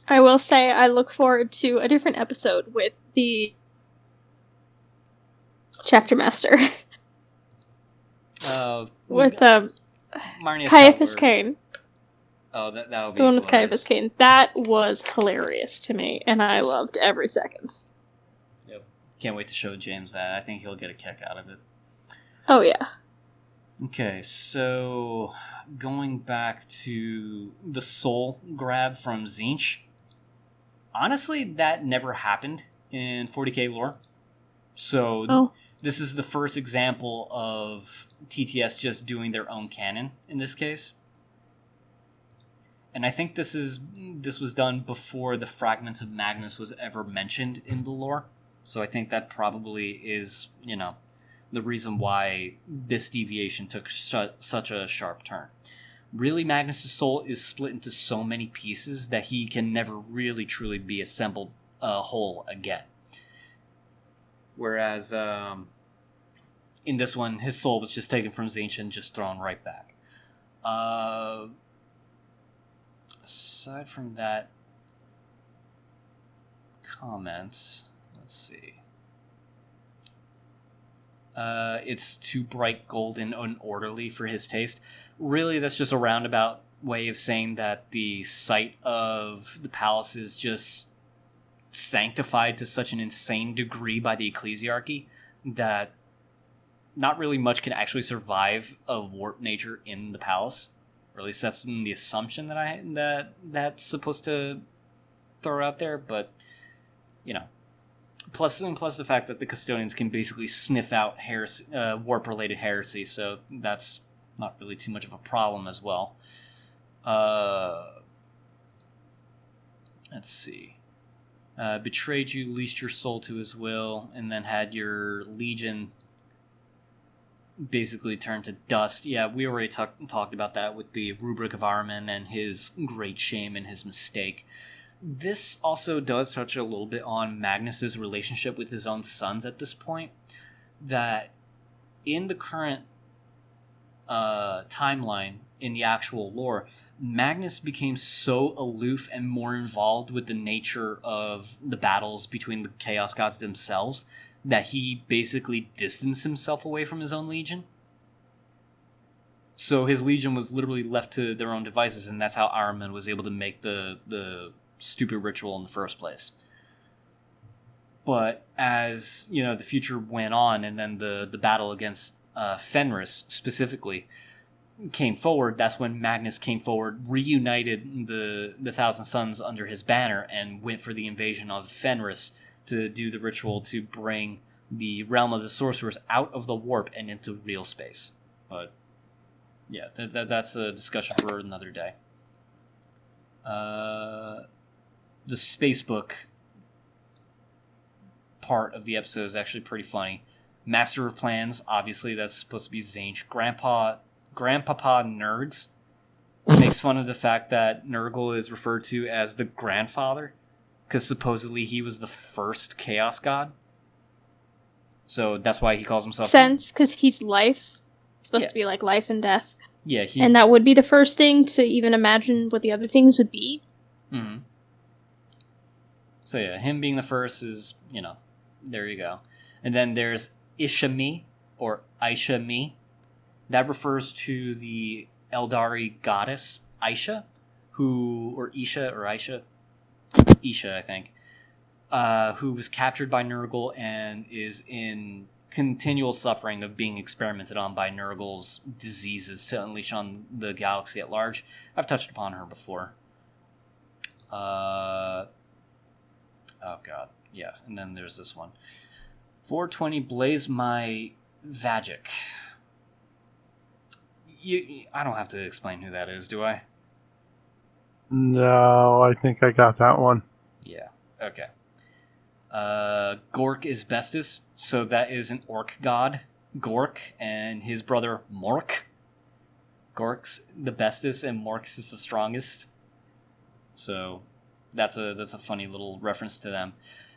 Speaker 3: I will say I look forward to a different episode with the Chapter Master. With
Speaker 1: Marnius
Speaker 3: Caiaphas
Speaker 1: Cutler.
Speaker 3: Cain.
Speaker 1: Oh, that would be
Speaker 3: The one with
Speaker 1: glorious.
Speaker 3: Caiaphas Cain. That was hilarious to me, and I loved every second.
Speaker 1: Yep. Can't wait to show James that. I think he'll get a kick out of it.
Speaker 3: Oh, yeah.
Speaker 1: Okay, so going back to the soul grab from Tzeentch. Honestly, that never happened in 40k lore. So this is the first example of TTS just doing their own canon in this case. And I think this was done before the Fragments of Magnus was ever mentioned in the lore. So I think that probably is, the reason why this deviation took such a sharp turn. Really, Magnus' soul is split into so many pieces that he can never really truly be assembled whole again. Whereas in this one, his soul was just taken from Tzeentch and just thrown right back. Aside from that comment, let's see. It's too bright, golden, unorderly for his taste. Really, that's just a roundabout way of saying that the site of the palace is just sanctified to such an insane degree by the ecclesiarchy that not really much can actually survive of warp nature in the palace. Or at least that's the assumption that that's supposed to throw out there. But plus the fact that the custodians can basically sniff out warp-related heresy, so that's not really too much of a problem as well. Let's see. Betrayed you, leased your soul to his will, and then had your legion basically turned to dust. Yeah, we already talked about that with the rubric of Ahriman and his great shame and his mistake. This also does touch a little bit on Magnus's relationship with his own sons at this point, that in the current timeline in the actual lore, Magnus became so aloof and more involved with the nature of the battles between the Chaos Gods themselves that he basically distanced himself away from his own legion. So his legion was literally left to their own devices, and that's how Ahriman was able to make the stupid ritual in the first place. But as the future went on, and then the battle against Fenris specifically came forward, that's when Magnus came forward, reunited the Thousand Sons under his banner, and went for the invasion of Fenris to do the ritual to bring the realm of the sorcerers out of the warp and into real space. But yeah, that's a discussion for another day. The spacebook part of the episode is actually pretty funny. Master of Plans, obviously that's supposed to be Tzeentch. Grandpapa Nergs makes fun of the fact that Nurgle is referred to as the grandfather, because supposedly he was the first Chaos God. So that's why he calls himself...
Speaker 3: Sense, because he's life. It's supposed to be like life and death.
Speaker 1: Yeah,
Speaker 3: and that would be the first thing to even imagine what the other things would be.
Speaker 1: Mm-hmm. So yeah, him being the first is, there you go. And then there's Ishami, or Aisha-Mi. That refers to the Eldari goddess Aisha, or Isha, I think, who was captured by Nurgle and is in continual suffering of being experimented on by Nurgle's diseases to unleash on the galaxy at large. I've touched upon her before. Oh god, yeah, and then there's this one. 420 Blaze My Vagic. I don't have to explain who that is, do I?
Speaker 2: No, I think I got that one.
Speaker 1: Yeah, okay. Gork is Bestis, so that is an orc god, Gork, and his brother Mork. Gork's the bestest, and Mork's is the strongest. So that's a funny little reference to them.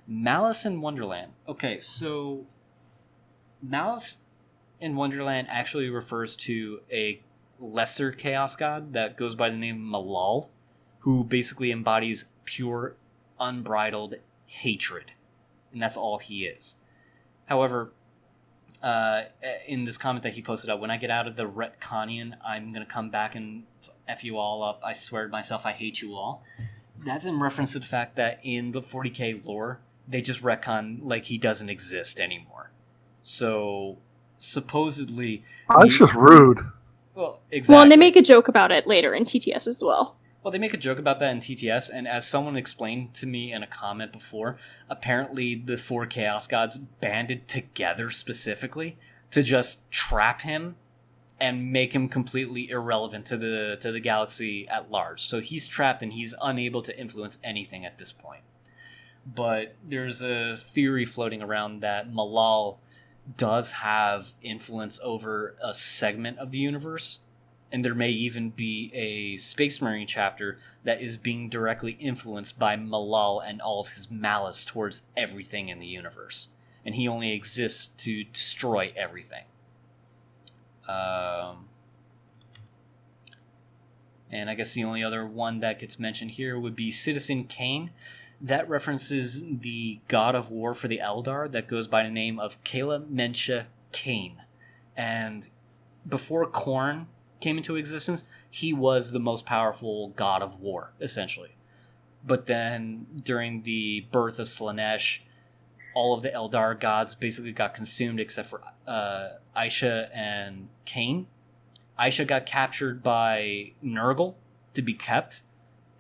Speaker 1: Malice in Wonderland. Okay, so Malice in Wonderland actually refers to a lesser chaos god that goes by the name Malal, who basically embodies pure, unbridled hatred. And that's all he is. However, in this comment that he posted out, when I get out of the retconnian, I'm going to come back and F you all up. I swear to myself, I hate you all. That's in reference to the fact that in the 40k lore, they just retcon like he doesn't exist anymore. So, supposedly...
Speaker 2: That's just rude.
Speaker 1: Well, exactly.
Speaker 3: Well, and they make a joke about it later in TTS as well.
Speaker 1: Well, they make a joke about that in TTS, and as someone explained to me in a comment before, apparently the 4 Chaos Gods banded together specifically to just trap him and make him completely irrelevant to the galaxy at large. So he's trapped and he's unable to influence anything at this point. But there's a theory floating around that Malal does have influence over a segment of the universe, and there may even be a Space Marine chapter that is being directly influenced by Malal and all of his malice towards everything in the universe. And he only exists to destroy everything. And I guess the only other one that gets mentioned here would be Citizen Kane. That references the god of war for the Eldar that goes by the name of Kala Mensha Kane. And before Khorne came into existence, he was the most powerful god of war, essentially. But then, during the birth of Slaanesh, all of the Eldar gods basically got consumed except for Aisha and Kane. Aisha got captured by Nurgle to be kept,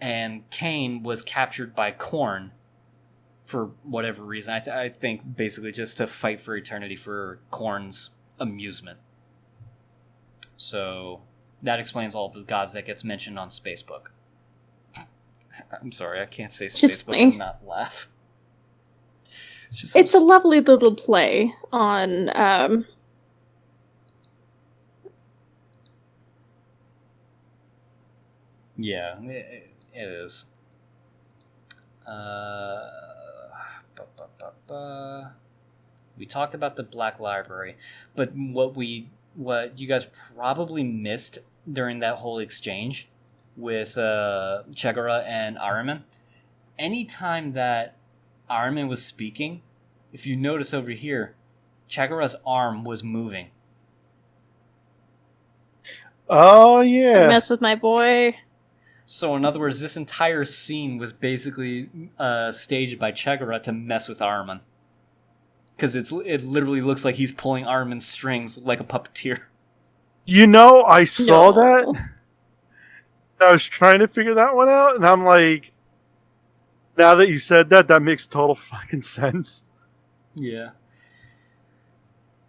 Speaker 1: and Kane was captured by Khorne for whatever reason. I think basically just to fight for eternity for Khorne's amusement. So that explains all of the gods that gets mentioned on Spacebook. I'm sorry, I can't say Spacebook and not laugh.
Speaker 3: It's a lovely little play on
Speaker 1: yeah, it is. We talked about the Black Library, but what you guys probably missed during that whole exchange with Chegara and Ahriman, anytime that Ahriman was speaking, if you notice over here, Chegara's arm was moving.
Speaker 2: Oh, yeah.
Speaker 3: Mess with my boy.
Speaker 1: So, in other words, this entire scene was basically staged by Chegara to mess with Ahriman. Because it literally looks like he's pulling Ahriman's strings like a puppeteer.
Speaker 2: You know, I saw that. I was trying to figure that one out, and I'm like, now that you said that, that makes total fucking sense.
Speaker 1: Yeah.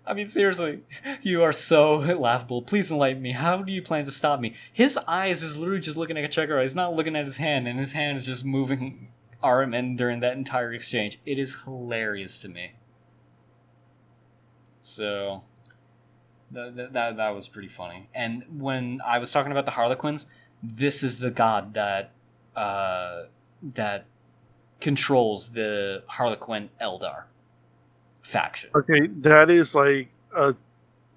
Speaker 1: I mean, seriously, you are so laughable. Please enlighten me. How do you plan to stop me? His eyes is literally just looking at Chegara. He's not looking at his hand, and his hand is just moving Ahriman during that entire exchange. It is hilarious to me. So, that was pretty funny. And when I was talking about the Harlequins, this is the god that controls the Harlequin Eldar faction.
Speaker 2: Okay, that is like a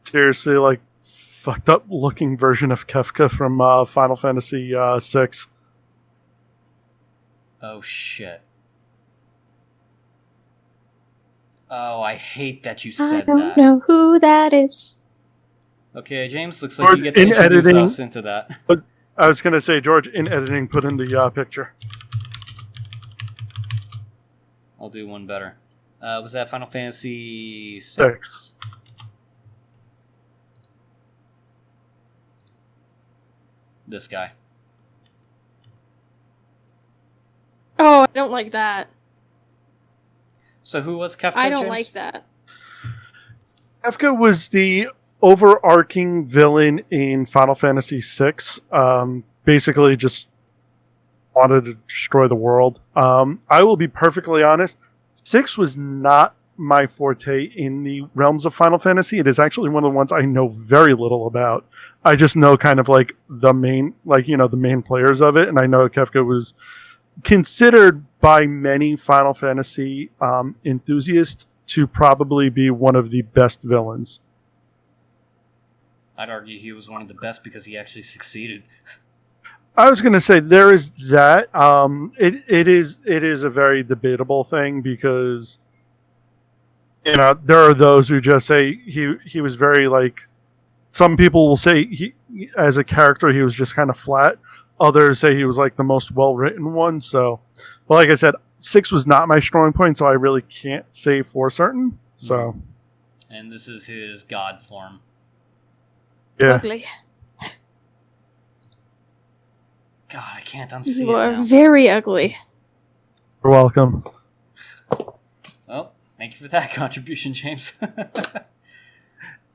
Speaker 2: seriously like fucked up looking version of Kefka from Final Fantasy VI.
Speaker 1: Oh shit. Oh, I hate that you said that.
Speaker 3: I don't know who that is.
Speaker 1: Okay, James, looks like you get to introduce us into that.
Speaker 2: I was going to say, George, in editing, put in the picture.
Speaker 1: I'll do one better. Was that Final Fantasy
Speaker 2: 6?
Speaker 1: This guy.
Speaker 3: Oh, I don't like that.
Speaker 1: So who was Kefka?
Speaker 3: I don't
Speaker 1: James?
Speaker 3: like that.
Speaker 2: Kefka was the overarching villain in Final Fantasy VI. Basically, just wanted to destroy the world. I will be perfectly honest. 6 was not my forte in the realms of Final Fantasy. It is actually one of the ones I know very little about. I just know kind of like the main, the main players of it, and I know Kefka was considered by many Final Fantasy enthusiasts to probably be one of the best villains.
Speaker 1: I'd argue he was one of the best because he actually succeeded.
Speaker 2: I was going to say there is that. It is a very debatable thing because there are those who just say he was very like. Some people will say he as a character he was just kind of flat. Others say he was like the most well written one. So, but like I said, 6 was not my strong point, so I really can't say for certain. So,
Speaker 1: and this is his god form.
Speaker 2: Yeah.
Speaker 3: Ugly.
Speaker 1: God, I can't unsee
Speaker 3: You are
Speaker 1: it now.
Speaker 3: very ugly.
Speaker 2: You're welcome.
Speaker 1: Oh, thank you for that contribution, James.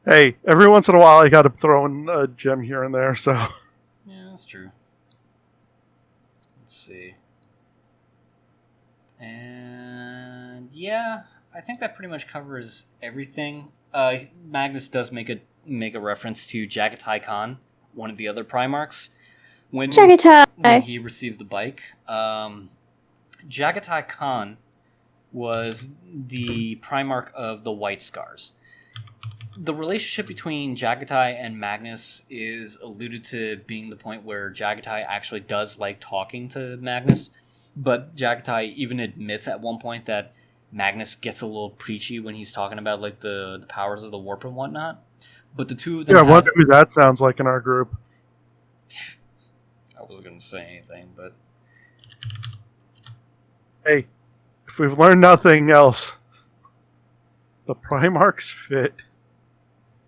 Speaker 2: Hey, every once in a while I got to throw in a gem here and there. So,
Speaker 1: yeah, that's true. Let's see. And yeah, I think that pretty much covers everything. Magnus does make a reference to Jagatai Khan, one of the other Primarchs. When he receives the bike, Jagatai Khan was the Primarch of the White Scars. The relationship between Jagatai and Magnus is alluded to being the point where Jagatai actually does like talking to Magnus, but Jagatai even admits at one point that Magnus gets a little preachy when he's talking about like the powers of the warp and whatnot. But the two of them
Speaker 2: I wonder who that sounds like in our group.
Speaker 1: I wasn't going to say anything, but
Speaker 2: Hey, if we've learned nothing else, the Primarchs fit.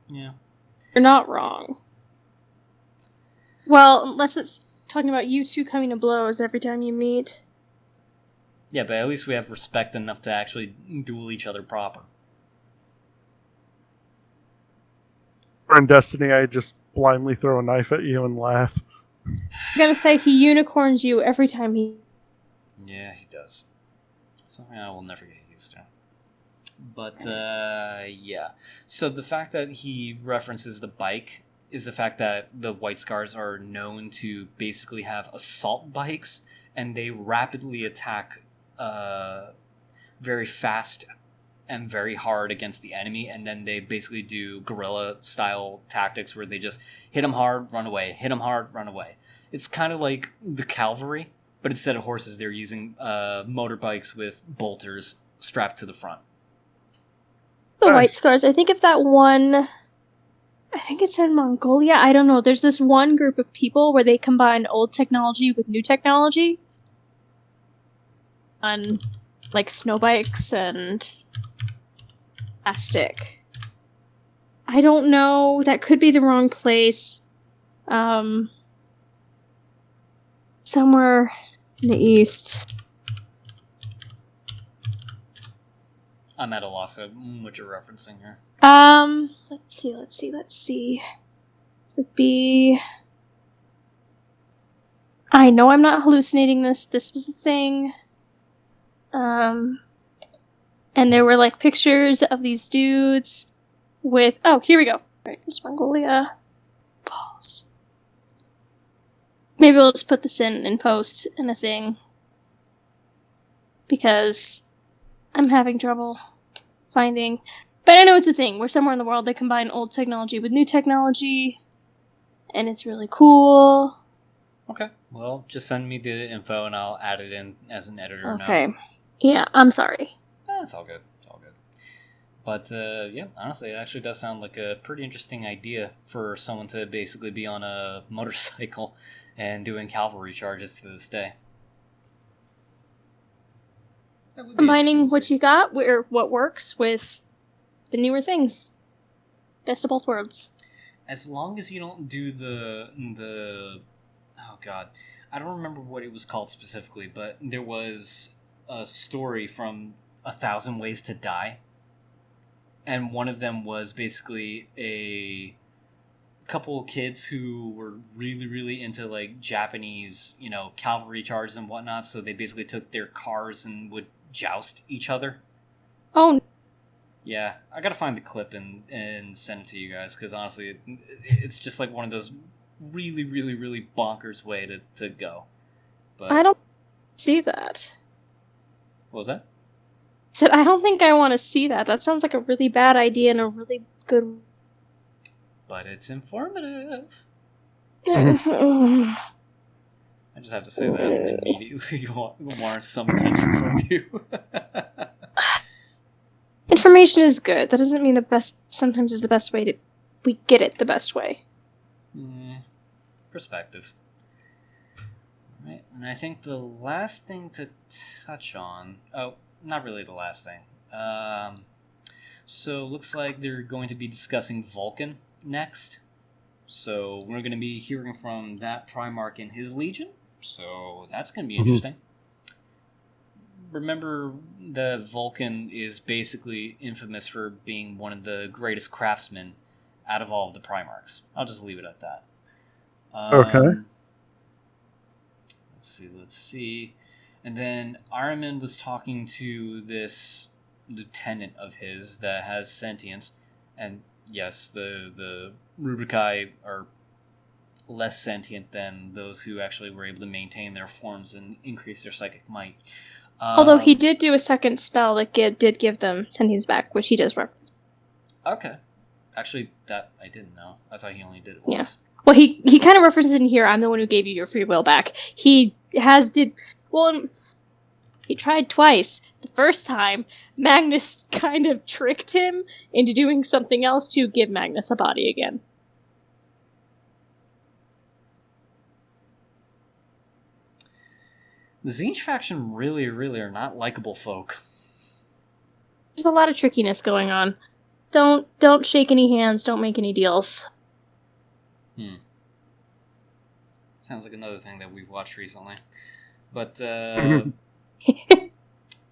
Speaker 1: Yeah.
Speaker 3: You're not wrong. Well, unless it's talking about you two coming to blows every time you meet.
Speaker 1: Yeah, but at least we have respect enough to actually duel each other proper.
Speaker 2: Or in Destiny, I just blindly throw a knife at you and laugh.
Speaker 3: I'm gonna say he unicorns you every time he...
Speaker 1: Yeah, he does. Something I will never get used to. But, yeah. So the fact that he references the bike is the fact that the White Scars are known to basically have assault bikes, and they rapidly attack very fast and very hard against the enemy, and then they basically do guerrilla-style tactics where they just hit them hard, run away, hit them hard, run away. It's kind of like the cavalry, but instead of horses, they're using motorbikes with bolters strapped to the front.
Speaker 3: The White Scars. I think it's that one... I think it's in Mongolia. I don't know. There's this one group of people where they combine old technology with new technology. On, like, snow bikes and... plastic. I don't know. That could be the wrong place. Somewhere in the east.
Speaker 1: I'm at a loss of what you're referencing here.
Speaker 3: Let's see. Would be... I know I'm not hallucinating this. This was a thing. And there were, like, pictures of these dudes with... Oh, here we go. Right, it's Mongolia. Balls. Maybe we'll just put this in post in a thing. Because I'm having trouble finding... But I know it's a thing, where somewhere in the world they combine old technology with new technology, and it's really cool.
Speaker 1: Okay, well, just send me the info and I'll add it in as an editor now.
Speaker 3: Okay. Yeah, I'm sorry.
Speaker 1: It's all good. It's all good. But, yeah, honestly, it actually does sound like a pretty interesting idea for someone to basically be on a motorcycle and doing cavalry charges to this day.
Speaker 3: Combining what you got, where what works with the newer things. Best of both worlds.
Speaker 1: As long as you don't do the oh god, I don't remember what it was called specifically, but there was a story from 1,000 Ways to Die, and one of them was basically a couple of kids who were really, really into like Japanese, cavalry charges and whatnot. So they basically took their cars and would joust each other.
Speaker 3: Oh.
Speaker 1: Yeah, I gotta find the clip and send it to you guys, because honestly, it's just like one of those really, really, really bonkers way to go. But
Speaker 3: I don't see that.
Speaker 1: What was that?
Speaker 3: I said, I don't think I want to see that. That sounds like a really bad idea and a really good...
Speaker 1: But it's informative.
Speaker 3: I
Speaker 1: just have to say that immediately warrants some attention from you.
Speaker 3: Information is good. That doesn't mean the best sometimes is the best way to... We get it the best way.
Speaker 1: Perspective. Right, and I think the last thing to touch on... Oh, not really the last thing. So, looks like they're going to be discussing Vulcan next. So, we're going to be hearing from that Primarch and his Legion. So, that's going to be interesting. Remember, the Vulcan is basically infamous for being one of the greatest craftsmen out of all of the Primarchs. I'll just leave it at that.
Speaker 2: Okay.
Speaker 1: Let's see. And then Ahriman was talking to this lieutenant of his that has sentience. And yes, the Rubricae are less sentient than those who actually were able to maintain their forms and increase their psychic might.
Speaker 3: Although he did do a second spell that did give them sentience back, which he does reference.
Speaker 1: Okay. Actually, that I didn't know. I thought he only did it once.
Speaker 3: Yeah. Well, he kind of references it in here, I'm the one who gave you your free will back. He tried twice. The first time, Magnus kind of tricked him into doing something else to give Magnus a body again.
Speaker 1: The Tzeentch faction really, really are not likable folk.
Speaker 3: There's a lot of trickiness going on. Don't shake any hands, don't make any deals.
Speaker 1: Sounds like another thing that we've watched recently. But,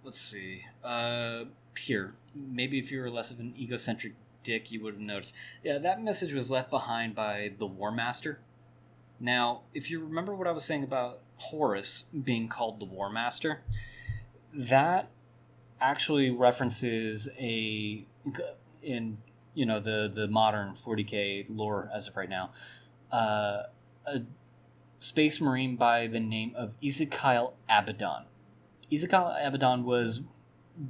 Speaker 1: let's see. Here, maybe if you were less of an egocentric dick, you would have noticed. Yeah, that message was left behind by the War Master. Now, if you remember what I was saying about Horus being called the War Master, that actually references the modern 40k lore as of right now, a space marine by the name of Ezekiel Abaddon. Ezekiel Abaddon was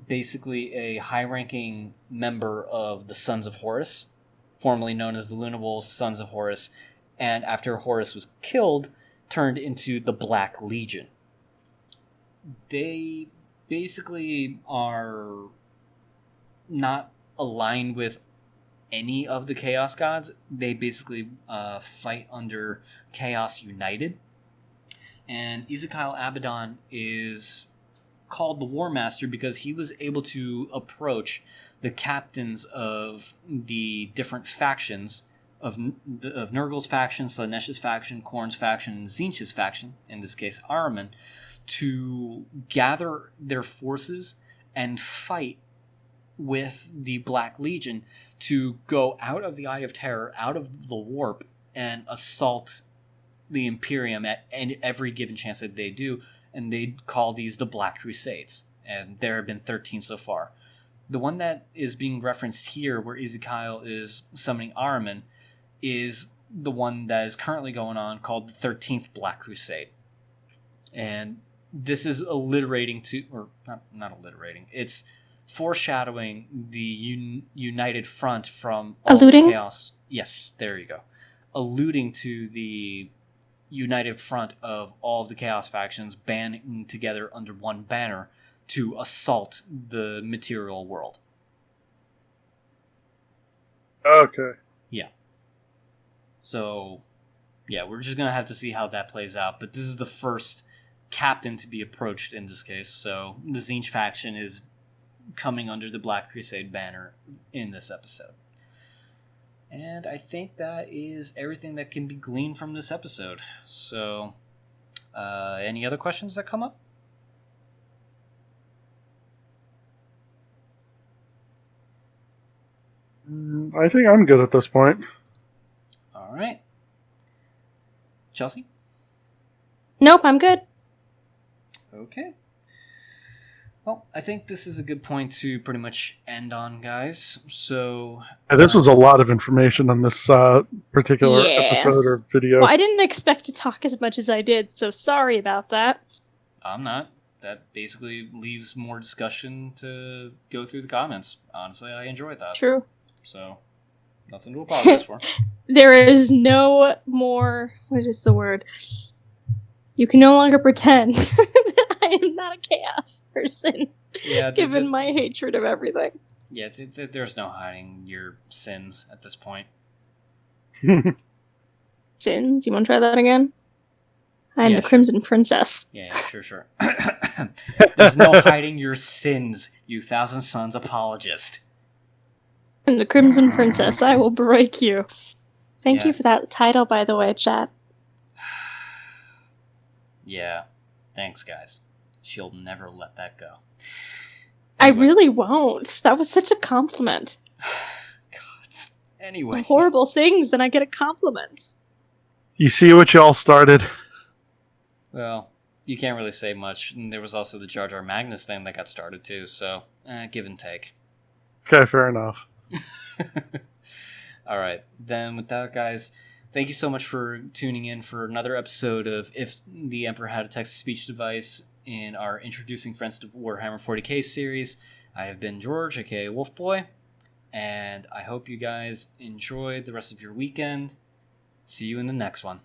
Speaker 1: basically a high-ranking member of the Sons of Horus, formerly known as the Lunable Sons of Horus, and after Horus was killed, turned into the Black Legion. They basically are not aligned with any of the Chaos Gods. They basically fight under Chaos United. And Ezekiel Abaddon is called the War Master because he was able to approach the captains of the different factions of Nurgle's faction, Slaanesh's faction, Khorne's faction, and Tzeentch's faction, in this case Ahriman, to gather their forces and fight with the Black Legion to go out of the Eye of Terror, out of the warp, and assault the Imperium at every given chance that they do, and they call these the Black Crusades, and there have been 13 so far. The one that is being referenced here, where Ezekiel is summoning Ahriman, is the one that is currently going on, called the 13th Black Crusade. And this is alliterating to, or not alliterating, it's foreshadowing the united front from all the chaos. Yes, there you go. Alluding to the united front of all of the Chaos factions banding together under one banner to assault the material world.
Speaker 2: Okay.
Speaker 1: Yeah. So, yeah, we're just going to have to see how that plays out. But this is the first captain to be approached in this case. So the Tzeentch faction is coming under the Black Crusade banner in this episode. And I think that is everything that can be gleaned from this episode. So, any other questions that come up?
Speaker 2: I think I'm good at this point.
Speaker 1: All right. Chelsea?
Speaker 3: Nope, I'm good.
Speaker 1: Okay. Well, I think this is a good point to pretty much end on, guys. So...
Speaker 2: This was a lot of information on this particular episode or video.
Speaker 3: Well, I didn't expect to talk as much as I did, so sorry about that.
Speaker 1: I'm not. That basically leaves more discussion to go through the comments. Honestly, I enjoyed that.
Speaker 3: True.
Speaker 1: So, nothing to apologize for.
Speaker 3: There is no more... What is the word? You can no longer pretend that I am not a chaos person, given my hatred of everything.
Speaker 1: Yeah, there's no hiding your sins at this point.
Speaker 3: Sins? You want to try that again? I am the Crimson Princess.
Speaker 1: Yeah, sure. There's no hiding your sins, you Thousand Sons apologist.
Speaker 3: I'm the Crimson Princess. I will break you. Thank you for that title, by the way, chat.
Speaker 1: Yeah, thanks, guys. She'll never let that go.
Speaker 3: Anyway. I really won't. That was such a compliment.
Speaker 1: God. Anyway.
Speaker 3: Horrible things, and I get a compliment.
Speaker 2: You see what y'all started?
Speaker 1: Well, you can't really say much. And there was also the Jar Jar Magnus thing that got started, too, so give and take.
Speaker 2: Okay, fair enough.
Speaker 1: All right. Then with that, guys... Thank you so much for tuning in for another episode of If the Emperor Had a Text-to-Speech Device in our Introducing Friends to Warhammer 40k series. I have been George, aka Wulfboi, and I hope you guys enjoy the rest of your weekend. See you in the next one.